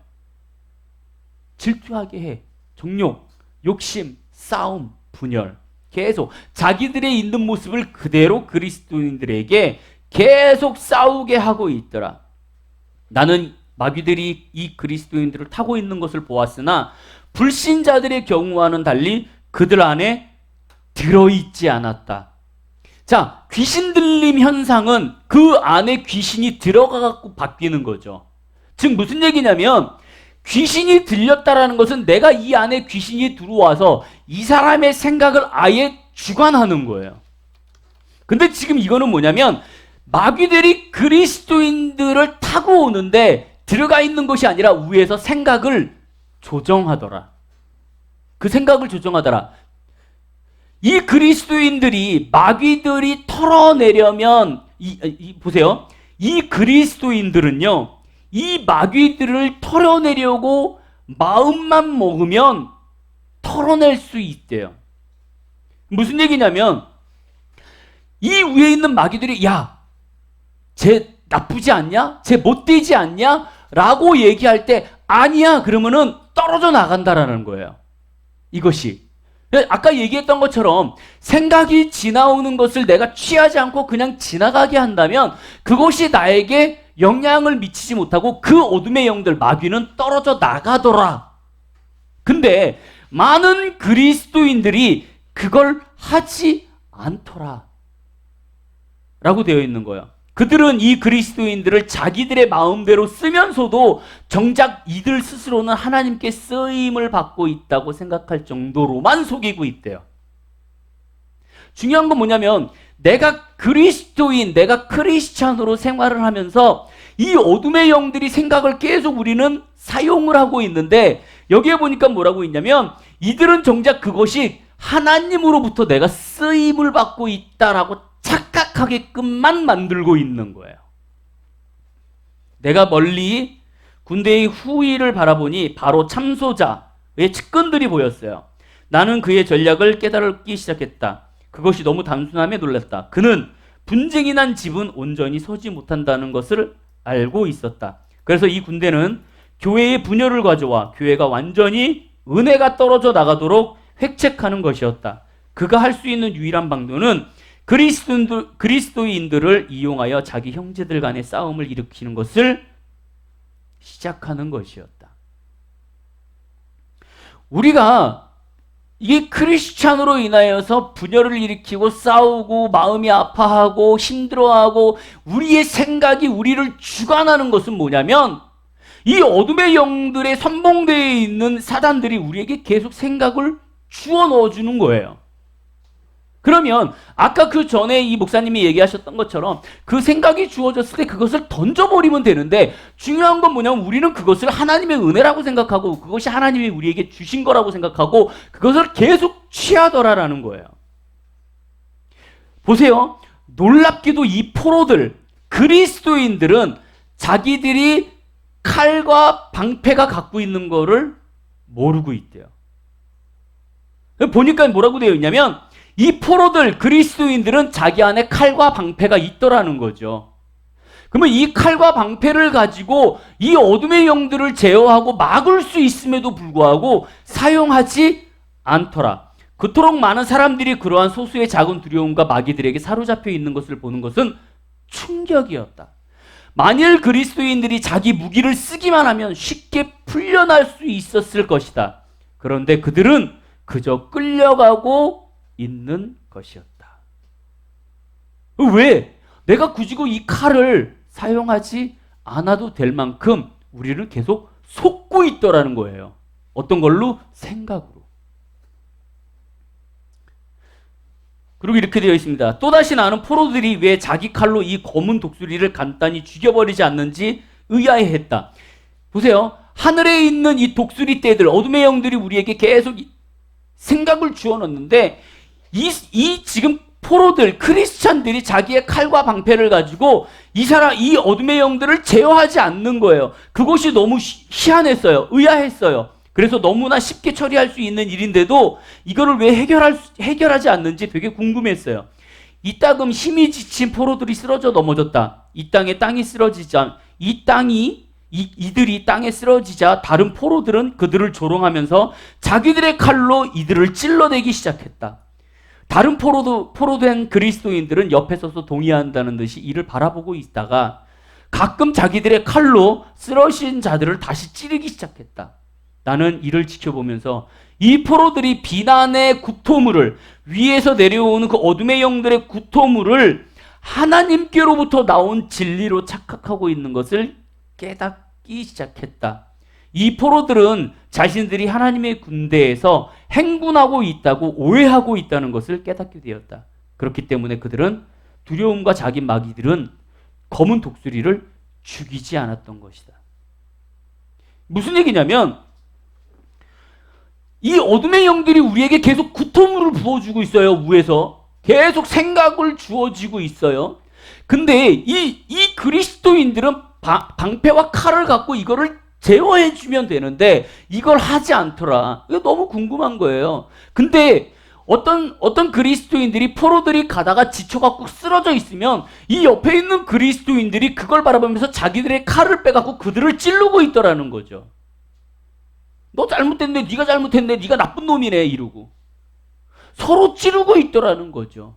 질투하게 해. 정욕, 욕심, 싸움, 분열. 계속 자기들의 있는 모습을 그대로 그리스도인들에게 계속 싸우게 하고 있더라. 나는 마귀들이 이 그리스도인들을 타고 있는 것을 보았으나 불신자들의 경우와는 달리 그들 안에 들어있지 않았다. 자, 귀신 들림 현상은 그 안에 귀신이 들어가갖고 바뀌는 거죠. 즉 무슨 얘기냐면 귀신이 들렸다라는 것은 내가 이 안에 귀신이 들어와서 이 사람의 생각을 아예 주관하는 거예요. 근데 지금 이거는 뭐냐면 마귀들이 그리스도인들을 타고 오는데 들어가 있는 것이 아니라 위에서 생각을 조정하더라. 그 생각을 조정하더라. 이 그리스도인들이 마귀들이 털어내려면 보세요. 이 그리스도인들은요. 이 마귀들을 털어내려고 마음만 먹으면 털어낼 수 있대요. 무슨 얘기냐면 이 위에 있는 마귀들이 야, 쟤 나쁘지 않냐? 쟤 못되지 않냐? 라고 얘기할 때 아니야 그러면은 떨어져 나간다라는 거예요. 이것이 아까 얘기했던 것처럼 생각이 지나오는 것을 내가 취하지 않고 그냥 지나가게 한다면 그것이 나에게 영향을 미치지 못하고 그 어둠의 영들 마귀는 떨어져 나가더라. 근데 많은 그리스도인들이 그걸 하지 않더라 라고 되어 있는 거예요. 그들은 이 그리스도인들을 자기들의 마음대로 쓰면서도 정작 이들 스스로는 하나님께 쓰임을 받고 있다고 생각할 정도로만 속이고 있대요. 중요한 건 뭐냐면 내가 그리스도인, 내가 크리스찬으로 생활을 하면서 이 어둠의 영들이 생각을 계속 우리는 사용을 하고 있는데 여기에 보니까 뭐라고 있냐면 이들은 정작 그것이 하나님으로부터 내가 쓰임을 받고 있다라고 착각하게끔만 만들고 있는 거예요. 내가 멀리 군대의 후위를 바라보니 바로 참소자의 측근들이 보였어요. 나는 그의 전략을 깨달기 시작했다. 그것이 너무 단순함에 놀랐다. 그는 분쟁이 난 집은 온전히 서지 못한다는 것을 알고 있었다. 그래서 이 군대는 교회의 분열을 가져와 교회가 완전히 은혜가 떨어져 나가도록 획책하는 것이었다. 그가 할 수 있는 유일한 방도는 그리스도인들을 이용하여 자기 형제들 간의 싸움을 일으키는 것을 시작하는 것이었다. 우리가 이게 크리스찬으로 인하여서 분열을 일으키고 싸우고 마음이 아파하고 힘들어하고 우리의 생각이 우리를 주관하는 것은 뭐냐면 이 어둠의 영들의 선봉대에 있는 사단들이 우리에게 계속 생각을 주워 넣어주는 거예요. 그러면 아까 그 전에 이 목사님이 얘기하셨던 것처럼 그 생각이 주어졌을 때 그것을 던져버리면 되는데 중요한 건 뭐냐면 우리는 그것을 하나님의 은혜라고 생각하고 그것이 하나님이 우리에게 주신 거라고 생각하고 그것을 계속 취하더라라는 거예요. 보세요. 놀랍게도 이 포로들, 그리스도인들은 자기들이 칼과 방패가 갖고 있는 거를 모르고 있대요. 보니까 뭐라고 되어 있냐면 이 포로들, 그리스도인들은 자기 안에 칼과 방패가 있더라는 거죠. 그러면 이 칼과 방패를 가지고 이 어둠의 영들을 제어하고 막을 수 있음에도 불구하고 사용하지 않더라. 그토록 많은 사람들이 그러한 소수의 작은 두려움과 마귀들에게 사로잡혀 있는 것을 보는 것은 충격이었다. 만일 그리스도인들이 자기 무기를 쓰기만 하면 쉽게 풀려날 수 있었을 것이다. 그런데 그들은 그저 끌려가고 있는 것이었다. 왜? 내가 굳이 이 칼을 사용하지 않아도 될 만큼 우리는 계속 속고 있더라는 거예요. 어떤 걸로? 생각으로. 그리고 이렇게 되어 있습니다. 또다시 나는 포로들이 왜 자기 칼로 이 검은 독수리를 간단히 죽여버리지 않는지 의아해했다. 보세요. 하늘에 있는 이 독수리 떼들, 어둠의 영들이 우리에게 계속 생각을 주어넣는데 이 지금 포로들, 크리스찬들이 자기의 칼과 방패를 가지고 이 어둠의 영들을 제어하지 않는 거예요. 그것이 너무 희한했어요. 의아했어요. 그래서 너무나 쉽게 처리할 수 있는 일인데도 이거를 왜 해결하지 않는지 되게 궁금했어요. 이따금 힘이 지친 포로들이 쓰러져 넘어졌다. 이 땅이 쓰러지자 이들이 땅에 쓰러지자 다른 포로들은 그들을 조롱하면서 자기들의 칼로 이들을 찔러대기 시작했다. 다른 포로된 그리스도인들은 옆에 서서 동의한다는 듯이 이를 바라보고 있다가 가끔 자기들의 칼로 쓰러진 자들을 다시 찌르기 시작했다. 나는 이를 지켜보면서 이 포로들이 비난의 구토물을, 위에서 내려오는 그 어둠의 영들의 구토물을 하나님께로부터 나온 진리로 착각하고 있는 것을 깨닫기 시작했다. 이 포로들은 자신들이 하나님의 군대에서 행군하고 있다고 오해하고 있다는 것을 깨닫게 되었다. 그렇기 때문에 그들은 두려움과 자기 마귀들은 검은 독수리를 죽이지 않았던 것이다. 무슨 얘기냐면 이 어둠의 영들이 우리에게 계속 구토물을 부어주고 있어요. 위에서 계속 생각을 주어지고 있어요. 근데 이 그리스도인들은 방패와 칼을 갖고 이거를 제어해 주면 되는데 이걸 하지 않더라. 이거 너무 궁금한 거예요. 근데 어떤 그리스도인들이 포로들이 가다가 지쳐갖고 쓰러져 있으면 이 옆에 있는 그리스도인들이 그걸 바라보면서 자기들의 칼을 빼갖고 그들을 찌르고 있더라는 거죠. 너 잘못했네, 네가 잘못했네, 네가 나쁜 놈이네 이러고 서로 찌르고 있더라는 거죠.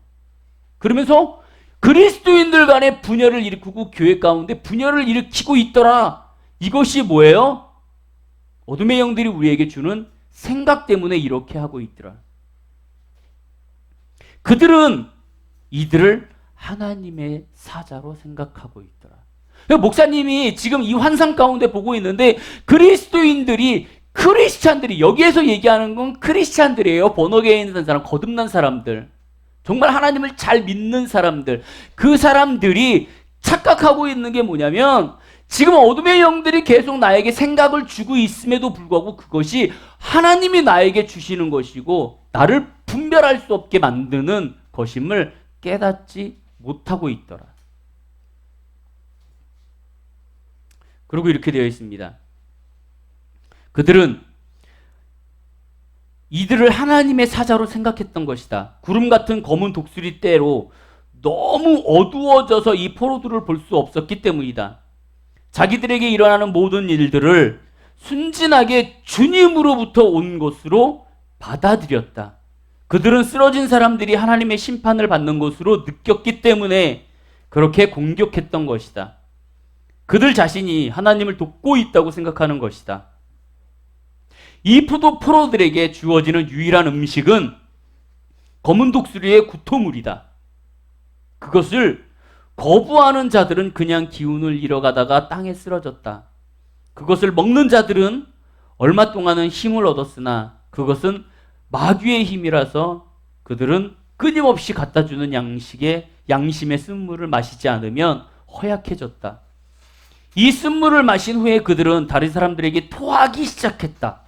그러면서 그리스도인들 간에 분열을 일으키고 교회 가운데 분열을 일으키고 있더라. 이것이 뭐예요? 어둠의 영들이 우리에게 주는 생각 때문에 이렇게 하고 있더라. 그들은 이들을 하나님의 사자로 생각하고 있더라. 목사님이 지금 이 환상 가운데 보고 있는데 그리스도인들이 크리스찬들이 여기에서 얘기하는 건 크리스찬들이에요. 번역에 있는 사람, 거듭난 사람들, 정말 하나님을 잘 믿는 사람들, 그 사람들이 착각하고 있는 게 뭐냐면 지금 어둠의 영들이 계속 나에게 생각을 주고 있음에도 불구하고 그것이 하나님이 나에게 주시는 것이고 나를 분별할 수 없게 만드는 것임을 깨닫지 못하고 있더라. 그리고 이렇게 되어 있습니다. 그들은 이들을 하나님의 사자로 생각했던 것이다. 구름 같은 검은 독수리 때로 너무 어두워져서 이 포로들을 볼 수 없었기 때문이다. 자기들에게 일어나는 모든 일들을 순진하게 주님으로부터 온 것으로 받아들였다. 그들은 쓰러진 사람들이 하나님의 심판을 받는 것으로 느꼈기 때문에 그렇게 공격했던 것이다. 그들 자신이 하나님을 돕고 있다고 생각하는 것이다. 이 포로들에게 주어지는 유일한 음식은 검은 독수리의 구토물이다. 그것을 거부하는 자들은 그냥 기운을 잃어가다가 땅에 쓰러졌다. 그것을 먹는 자들은 얼마 동안은 힘을 얻었으나 그것은 마귀의 힘이라서 그들은 끊임없이 갖다주는 양심의 쓴물을 마시지 않으면 허약해졌다. 이 쓴물을 마신 후에 그들은 다른 사람들에게 토하기 시작했다.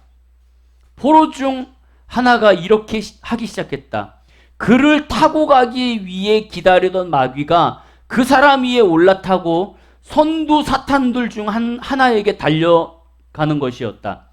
포로 중 하나가 이렇게 하기 시작했다. 그를 타고 가기 위해 기다리던 마귀가 그 사람 위에 올라타고 선두 사탄들 중 하나에게 달려가는 것이었다.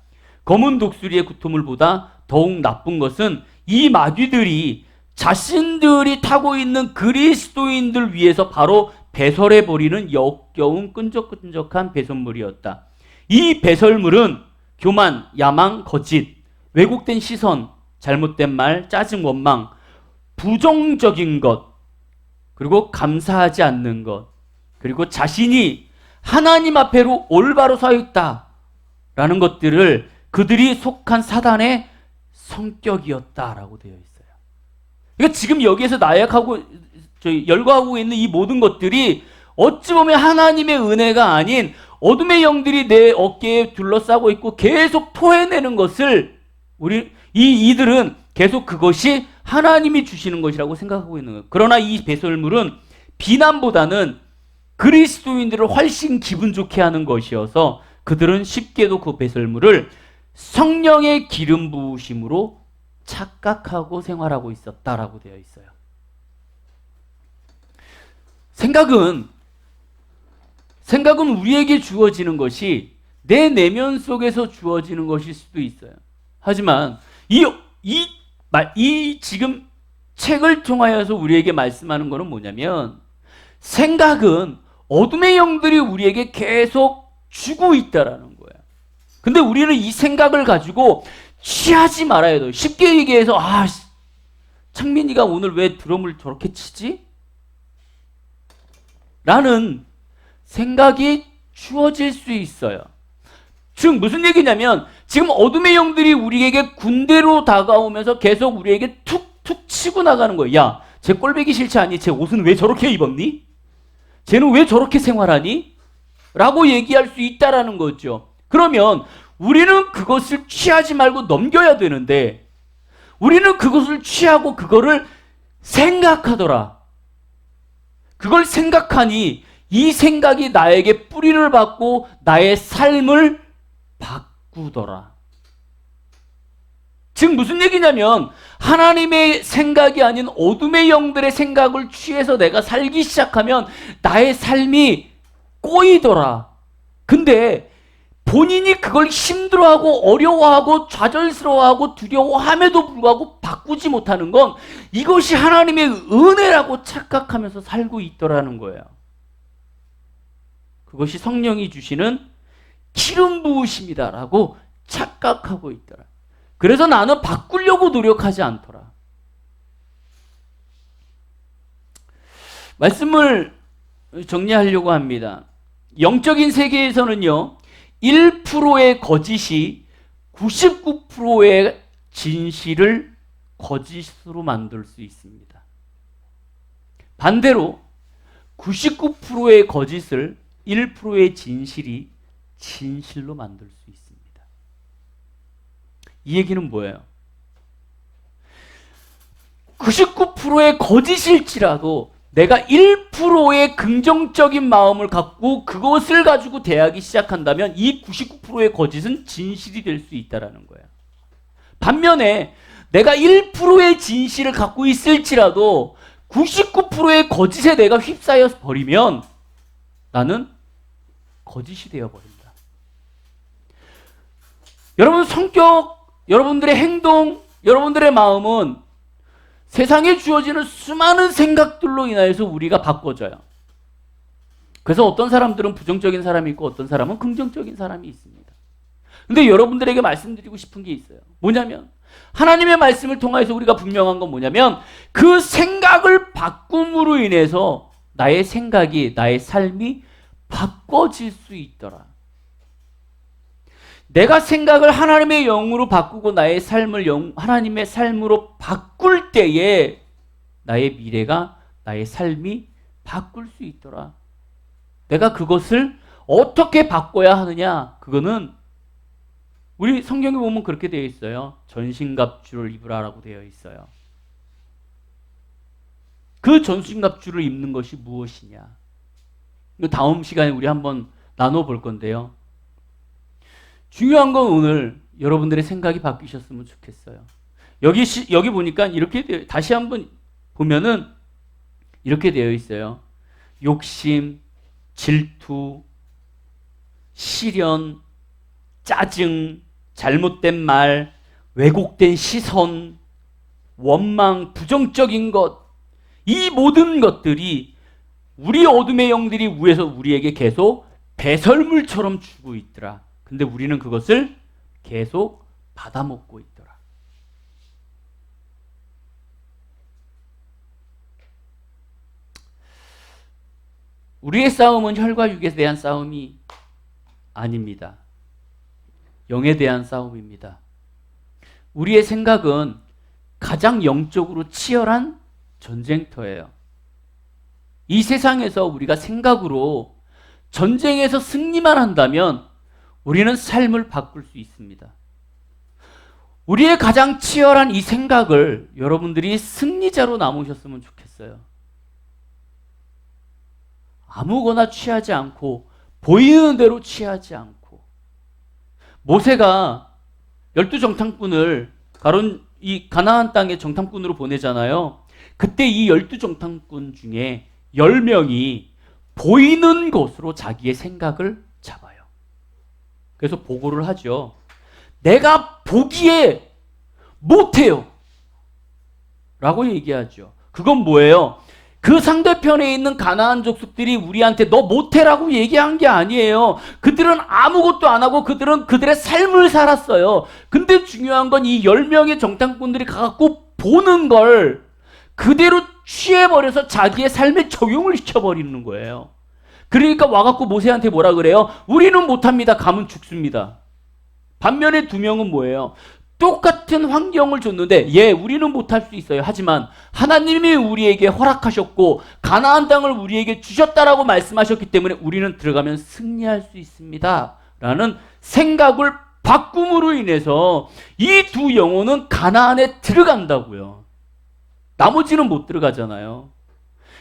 검은 독수리의 구토물보다 더욱 나쁜 것은 이 마귀들이 자신들이 타고 있는 그리스도인들 위해서 바로 배설해버리는 역겨운 끈적끈적한 배설물이었다. 이 배설물은 교만, 야망, 거짓, 왜곡된 시선, 잘못된 말, 짜증, 원망, 부정적인 것, 그리고 감사하지 않는 것, 그리고 자신이 하나님 앞에로 올바로 서 있다라는 것들을 그들이 속한 사단의 성격이었다라고 되어 있어요. 그러니까 지금 여기에서 열거하고 있는 이 모든 것들이 어찌 보면 하나님의 은혜가 아닌 어둠의 영들이 내 어깨에 둘러싸고 있고 계속 토해내는 것을 이들은 계속 그것이 하나님이 주시는 것이라고 생각하고 있는 거예요. 그러나 이 배설물은 비난보다는 그리스도인들을 훨씬 기분 좋게 하는 것이어서 그들은 쉽게도 그 배설물을 성령의 기름 부으심으로 착각하고 생활하고 있었다라고 되어 있어요. 생각은 우리에게 주어지는 것이 내 내면 속에서 주어지는 것일 수도 있어요. 하지만 이 지금 책을 통하여서 우리에게 말씀하는 것은 뭐냐면 생각은 어둠의 영들이 우리에게 계속 주고 있다라는 거예요. 근데 우리는 이 생각을 가지고 취하지 말아야 돼요. 쉽게 얘기해서 창민이가 오늘 왜 드럼을 저렇게 치지? 라는 생각이 주어질 수 있어요. 즉 무슨 얘기냐면 지금 어둠의 영들이 우리에게 군대로 다가오면서 계속 우리에게 툭툭 치고 나가는 거예요. 야, 쟤 꼴보기 싫지 않니? 쟤 옷은 왜 저렇게 입었니? 쟤는 왜 저렇게 생활하니? 라고 얘기할 수 있다라는 거죠. 그러면 우리는 그것을 취하지 말고 넘겨야 되는데 우리는 그것을 취하고 그거를 생각하더라. 그걸 생각하니 이 생각이 나에게 뿌리를 받고 나의 삶을 바꾸더라. 즉 무슨 얘기냐면 하나님의 생각이 아닌 어둠의 영들의 생각을 취해서 내가 살기 시작하면 나의 삶이 꼬이더라. 근데 본인이 그걸 힘들어하고 어려워하고 좌절스러워하고 두려워함에도 불구하고 바꾸지 못하는 건 이것이 하나님의 은혜라고 착각하면서 살고 있더라는 거예요. 그것이 성령이 주시는 기름 부으심이다라고 착각하고 있더라. 그래서 나는 바꾸려고 노력하지 않더라. 말씀을 정리하려고 합니다. 영적인 세계에서는요, 1%의 거짓이 99%의 진실을 거짓으로 만들 수 있습니다. 반대로 99%의 거짓을 1%의 진실이 진실로 만들 수 있습니다. 이 얘기는 뭐예요? 99%의 거짓일지라도 내가 1%의 긍정적인 마음을 갖고 그것을 가지고 대하기 시작한다면 이 99%의 거짓은 진실이 될 수 있다는 거예요. 반면에 내가 1%의 진실을 갖고 있을지라도 99%의 거짓에 내가 휩싸여 버리면 나는 거짓이 되어버린다. 여러분 성격, 여러분들의 행동, 여러분들의 마음은 세상에 주어지는 수많은 생각들로 인하여서 우리가 바꿔져요. 그래서 어떤 사람들은 부정적인 사람이 있고 어떤 사람은 긍정적인 사람이 있습니다. 근데 여러분들에게 말씀드리고 싶은 게 있어요. 뭐냐면 하나님의 말씀을 통해서 우리가 분명한 건 뭐냐면 그 생각을 바꿈으로 인해서 나의 생각이, 나의 삶이 바꿔질 수 있더라. 내가 생각을 하나님의 영으로 바꾸고 나의 삶을 하나님의 삶으로 바꿀 때에 나의 미래가, 나의 삶이 바꿀 수 있더라. 내가 그것을 어떻게 바꿔야 하느냐? 그거는 우리 성경에 보면 그렇게 되어 있어요. 전신갑주를 입으라라고 되어 있어요. 그 전신갑주를 입는 것이 무엇이냐? 다음 시간에 우리 한번 나눠볼 건데요. 중요한 건 오늘 여러분들의 생각이 바뀌셨으면 좋겠어요. 여기 보니까 이렇게 다시 한번 보면은 이렇게 되어 있어요. 욕심, 질투, 시련, 짜증, 잘못된 말, 왜곡된 시선, 원망, 부정적인 것, 이 모든 것들이 우리 어둠의 영들이 위에서 우리에게 계속 배설물처럼 주고 있더라. 근데 우리는 그것을 계속 받아먹고 있더라. 우리의 싸움은 혈과 육에 대한 싸움이 아닙니다. 영에 대한 싸움입니다. 우리의 생각은 가장 영적으로 치열한 전쟁터예요. 이 세상에서 우리가 생각으로 전쟁에서 승리만 한다면 우리는 삶을 바꿀 수 있습니다. 우리의 가장 치열한 이 생각을 여러분들이 승리자로 남으셨으면 좋겠어요. 아무거나 취하지 않고 보이는 대로 취하지 않고 모세가 12정탐꾼을 이 가나안 땅의 정탐꾼으로 보내잖아요. 그때 이 12정탐꾼 중에 10명이 보이는 것으로 자기의 생각을 잡아요. 그래서 보고를 하죠. 내가 보기에 못해요. 라고 얘기하죠. 그건 뭐예요? 그 상대편에 있는 가나안 족속들이 우리한테 너 못해라고 얘기한 게 아니에요. 그들은 아무것도 안 하고 그들은 그들의 삶을 살았어요. 근데 중요한 건 이 10명의 정탐꾼들이 가갖고 보는 걸 그대로 취해버려서 자기의 삶에 적용을 시켜버리는 거예요. 그러니까 와갖고 모세한테 뭐라 그래요? 우리는 못합니다. 가면 죽습니다. 반면에 두 명은 뭐예요? 똑같은 환경을 줬는데 우리는 못할 수 있어요. 하지만 하나님이 우리에게 허락하셨고 가나안 땅을 우리에게 주셨다라고 말씀하셨기 때문에 우리는 들어가면 승리할 수 있습니다. 라는 생각을 바꿈으로 인해서 이 두 영혼은 가나안에 들어간다고요. 나머지는 못 들어가잖아요.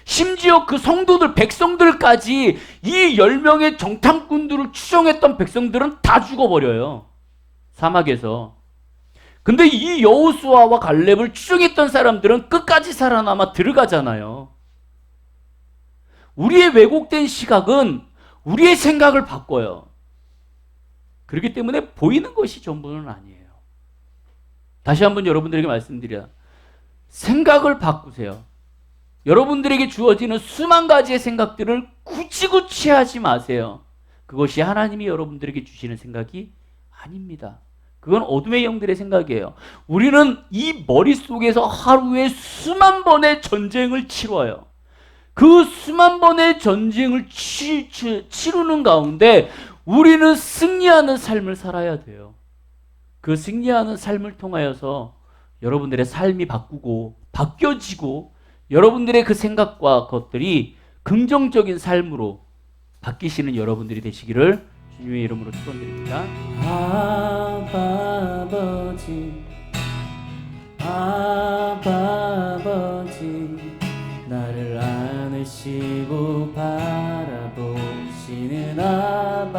심지어 그 성도들, 백성들까지 이 10명의 정탐꾼들을 추종했던 백성들은 다 죽어버려요. 사막에서. 근데 이 여호수아와 갈렙을 추종했던 사람들은 끝까지 살아남아 들어가잖아요. 우리의 왜곡된 시각은 우리의 생각을 바꿔요. 그렇기 때문에 보이는 것이 전부는 아니에요. 다시 한번 여러분들에게 말씀드려. 생각을 바꾸세요. 여러분들에게 주어지는 수만 가지의 생각들을 굳이 하지 마세요. 그것이 하나님이 여러분들에게 주시는 생각이 아닙니다. 그건 어둠의 영들의 생각이에요. 우리는 이 머릿속에서 하루에 수만 번의 전쟁을 치러요. 그 수만 번의 전쟁을 치르는 가운데 우리는 승리하는 삶을 살아야 돼요. 그 승리하는 삶을 통하여서 여러분들의 삶이 바뀌어지고 여러분들의 그 생각과 것들이 긍정적인 삶으로 바뀌시는 여러분들이 되시기를 주님의 이름으로 축원드립니다. 아버지, 아버지, 나를 안으시고 바라보시는 아버지,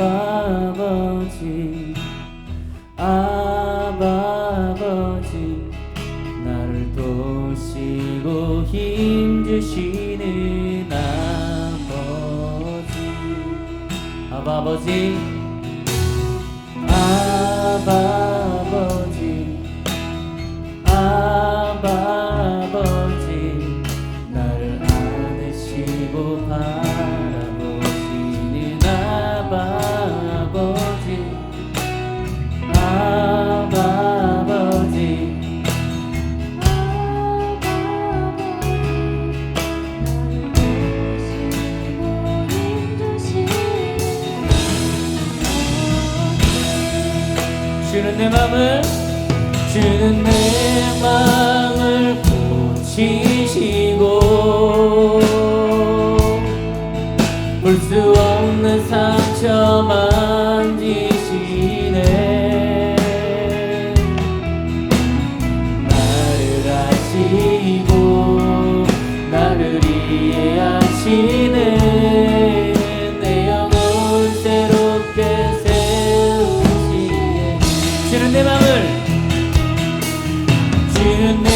아버지, 아버지, 나를 도우시고 힘주시는 아버지, 아버지, 나를 안으시고 바라보시는 아버지, 주는 내 맘을 고치시고 볼 수 없는 상처 만지시네. 나를 아시고 나를 이해하시네. 내 영혼 새롭게 세우시네. 주는 내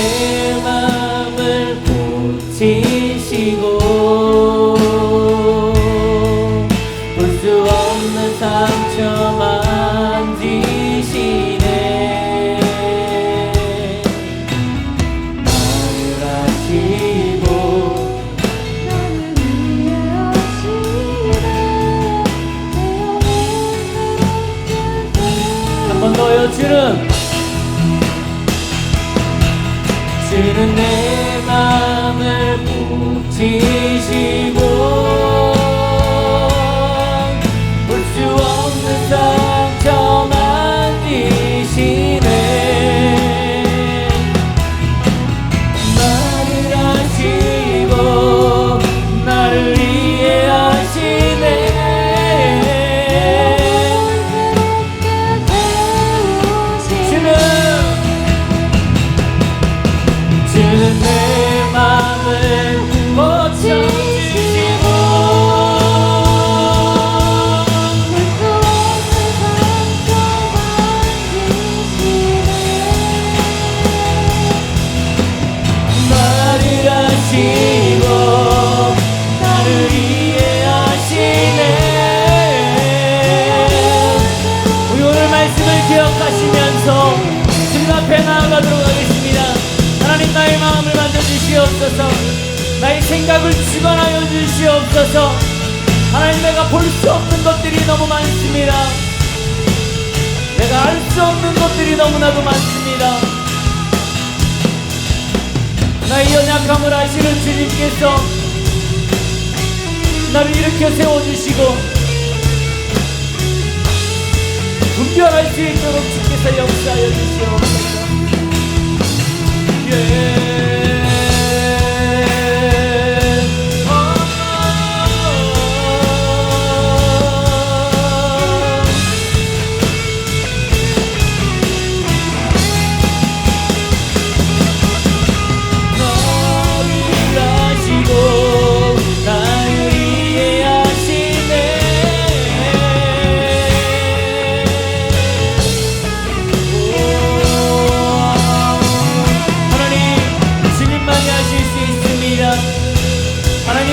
맘을 고치시고 볼 수 없는 상처 만지시네. 나를 아시고 한 번 더요. 주는 내 맘을 고치시고 볼 수 없는 상처 만지시네. 나를 아시고 나를 이해하시네. 주는 내 맘을 고쳐주시고 나를 아시고 나를 이해하시네. 우리 오늘 말씀을 기억하시면서 주님 앞에 나아가도록 하겠습니다. 하나님, 나의 마음을 만져주시옵소서. 나의 생각을 주관하여 주시옵소서. 하나님, 내가 볼 수 없는 것들이 너무 많습니다. 내가 알 수 없는 것들이 너무나도 많습니다. 나의 연약함을 아시는 주님께서 나를 일으켜 세워주시고 분별할 수 있도록 주께서 역사하여 주시옵소서.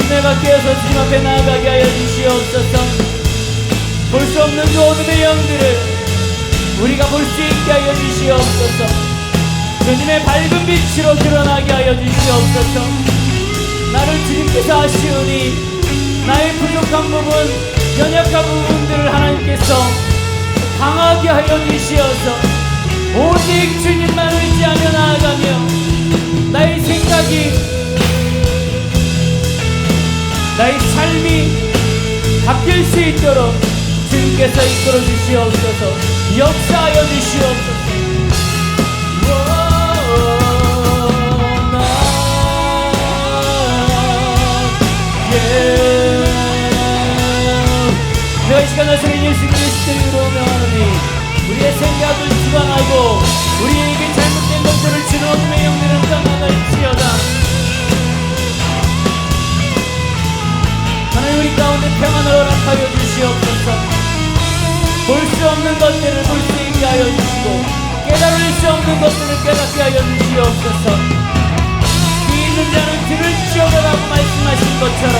내가 깨어서 주님 앞에 나아가게 하여 주시옵소서. 볼 수 없는 그 어둠의 영들을 우리가 볼 수 있게 하여 주시옵소서. 주님의 밝은 빛으로 드러나게 하여 주시옵소서. 나를 주님께서 아시오니 나의 부족한 부분, 연약한 부분들을 하나님께서 강하게 하여 주시어서 오직 주님만 의지하며 나아가며 나의 생각이, 나의 삶이 바뀔 수 있도록 주님께서 이끌어 주시옵소서. 역사하여 주시옵소서. 내가 이 시간 나서는 예수 그리스도의 이름으로 명하노니 우리의 생각을 주관하고 우리에게 잘못된 것들을 주는 어둠의 영들은 떠나갈지어다. 하나님 우리 가운데 평안을 허락하여 주시옵소서. 볼 수 없는 것들을 볼 수 있게 하여 주시고 깨달을 수 없는 것들을 깨닫게 하여 주시옵소서. 귀 있는 자는 들을지어다라고 말씀하신 것처럼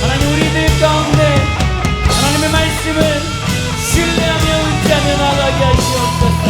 하나님 우리들 가운데 하나님의 말씀을 신뢰하며 의지하며 나가게 하시옵소서.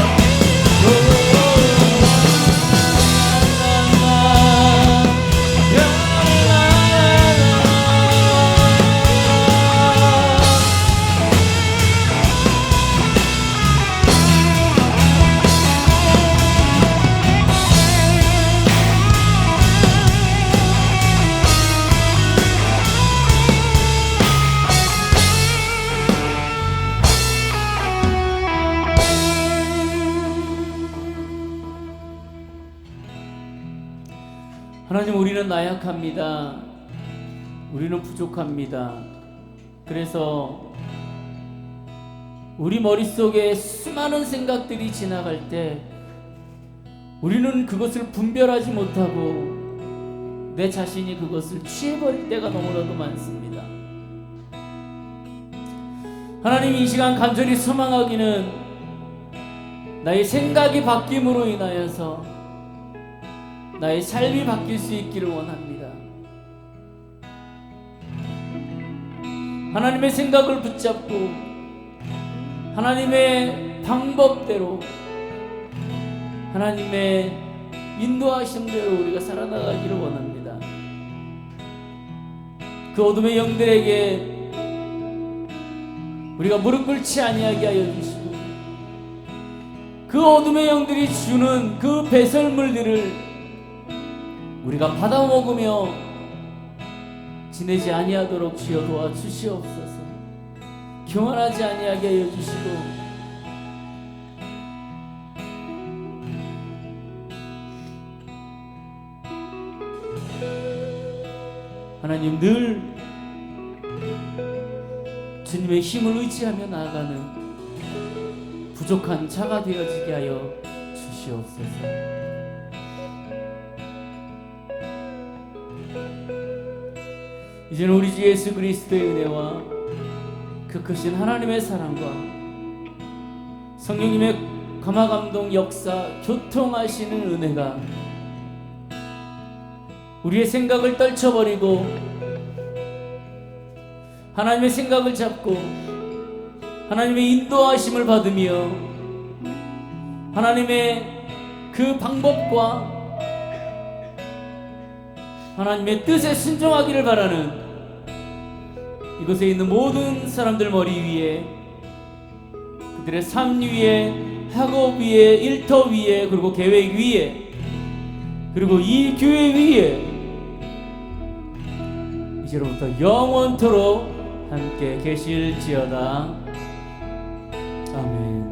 하나님 우리는 나약합니다. 우리는 부족합니다. 그래서 우리 머릿속에 수많은 생각들이 지나갈 때 우리는 그것을 분별하지 못하고 내 자신이 그것을 취해버릴 때가 너무나도 많습니다. 하나님 이 시간 간절히 소망하기는 나의 생각이 바뀜으로 인하여서 나의 삶이 바뀔 수 있기를 원합니다. 하나님의 생각을 붙잡고 하나님의 방법대로 하나님의 인도하심대로 우리가 살아나가기를 원합니다. 그 어둠의 영들에게 우리가 무릎 꿇지 아니하게 하여 주시고 그 어둠의 영들이 주는 그 배설물들을 우리가 받아 먹으며 지내지 아니하도록 주여 도와주시옵소서. 교만하지 아니하게 하여 주시고 하나님 늘 주님의 힘을 의지하며 나아가는 부족한 자가 되어지게 하여 주시옵소서. 이제는 우리 주 예수 그리스도의 은혜와 그 크신 하나님의 사랑과 성령님의 감화감동 역사 교통하시는 은혜가 우리의 생각을 떨쳐버리고 하나님의 생각을 잡고 하나님의 인도하심을 받으며 하나님의 그 방법과 하나님의 뜻에 순종하기를 바라는 이곳에 있는 모든 사람들 머리 위에 그들의 삶 위에 학업 위에, 일터 위에, 그리고 계획 위에, 그리고 이 교회 위에 이제로부터 영원토록 함께 계실지어다. 아멘.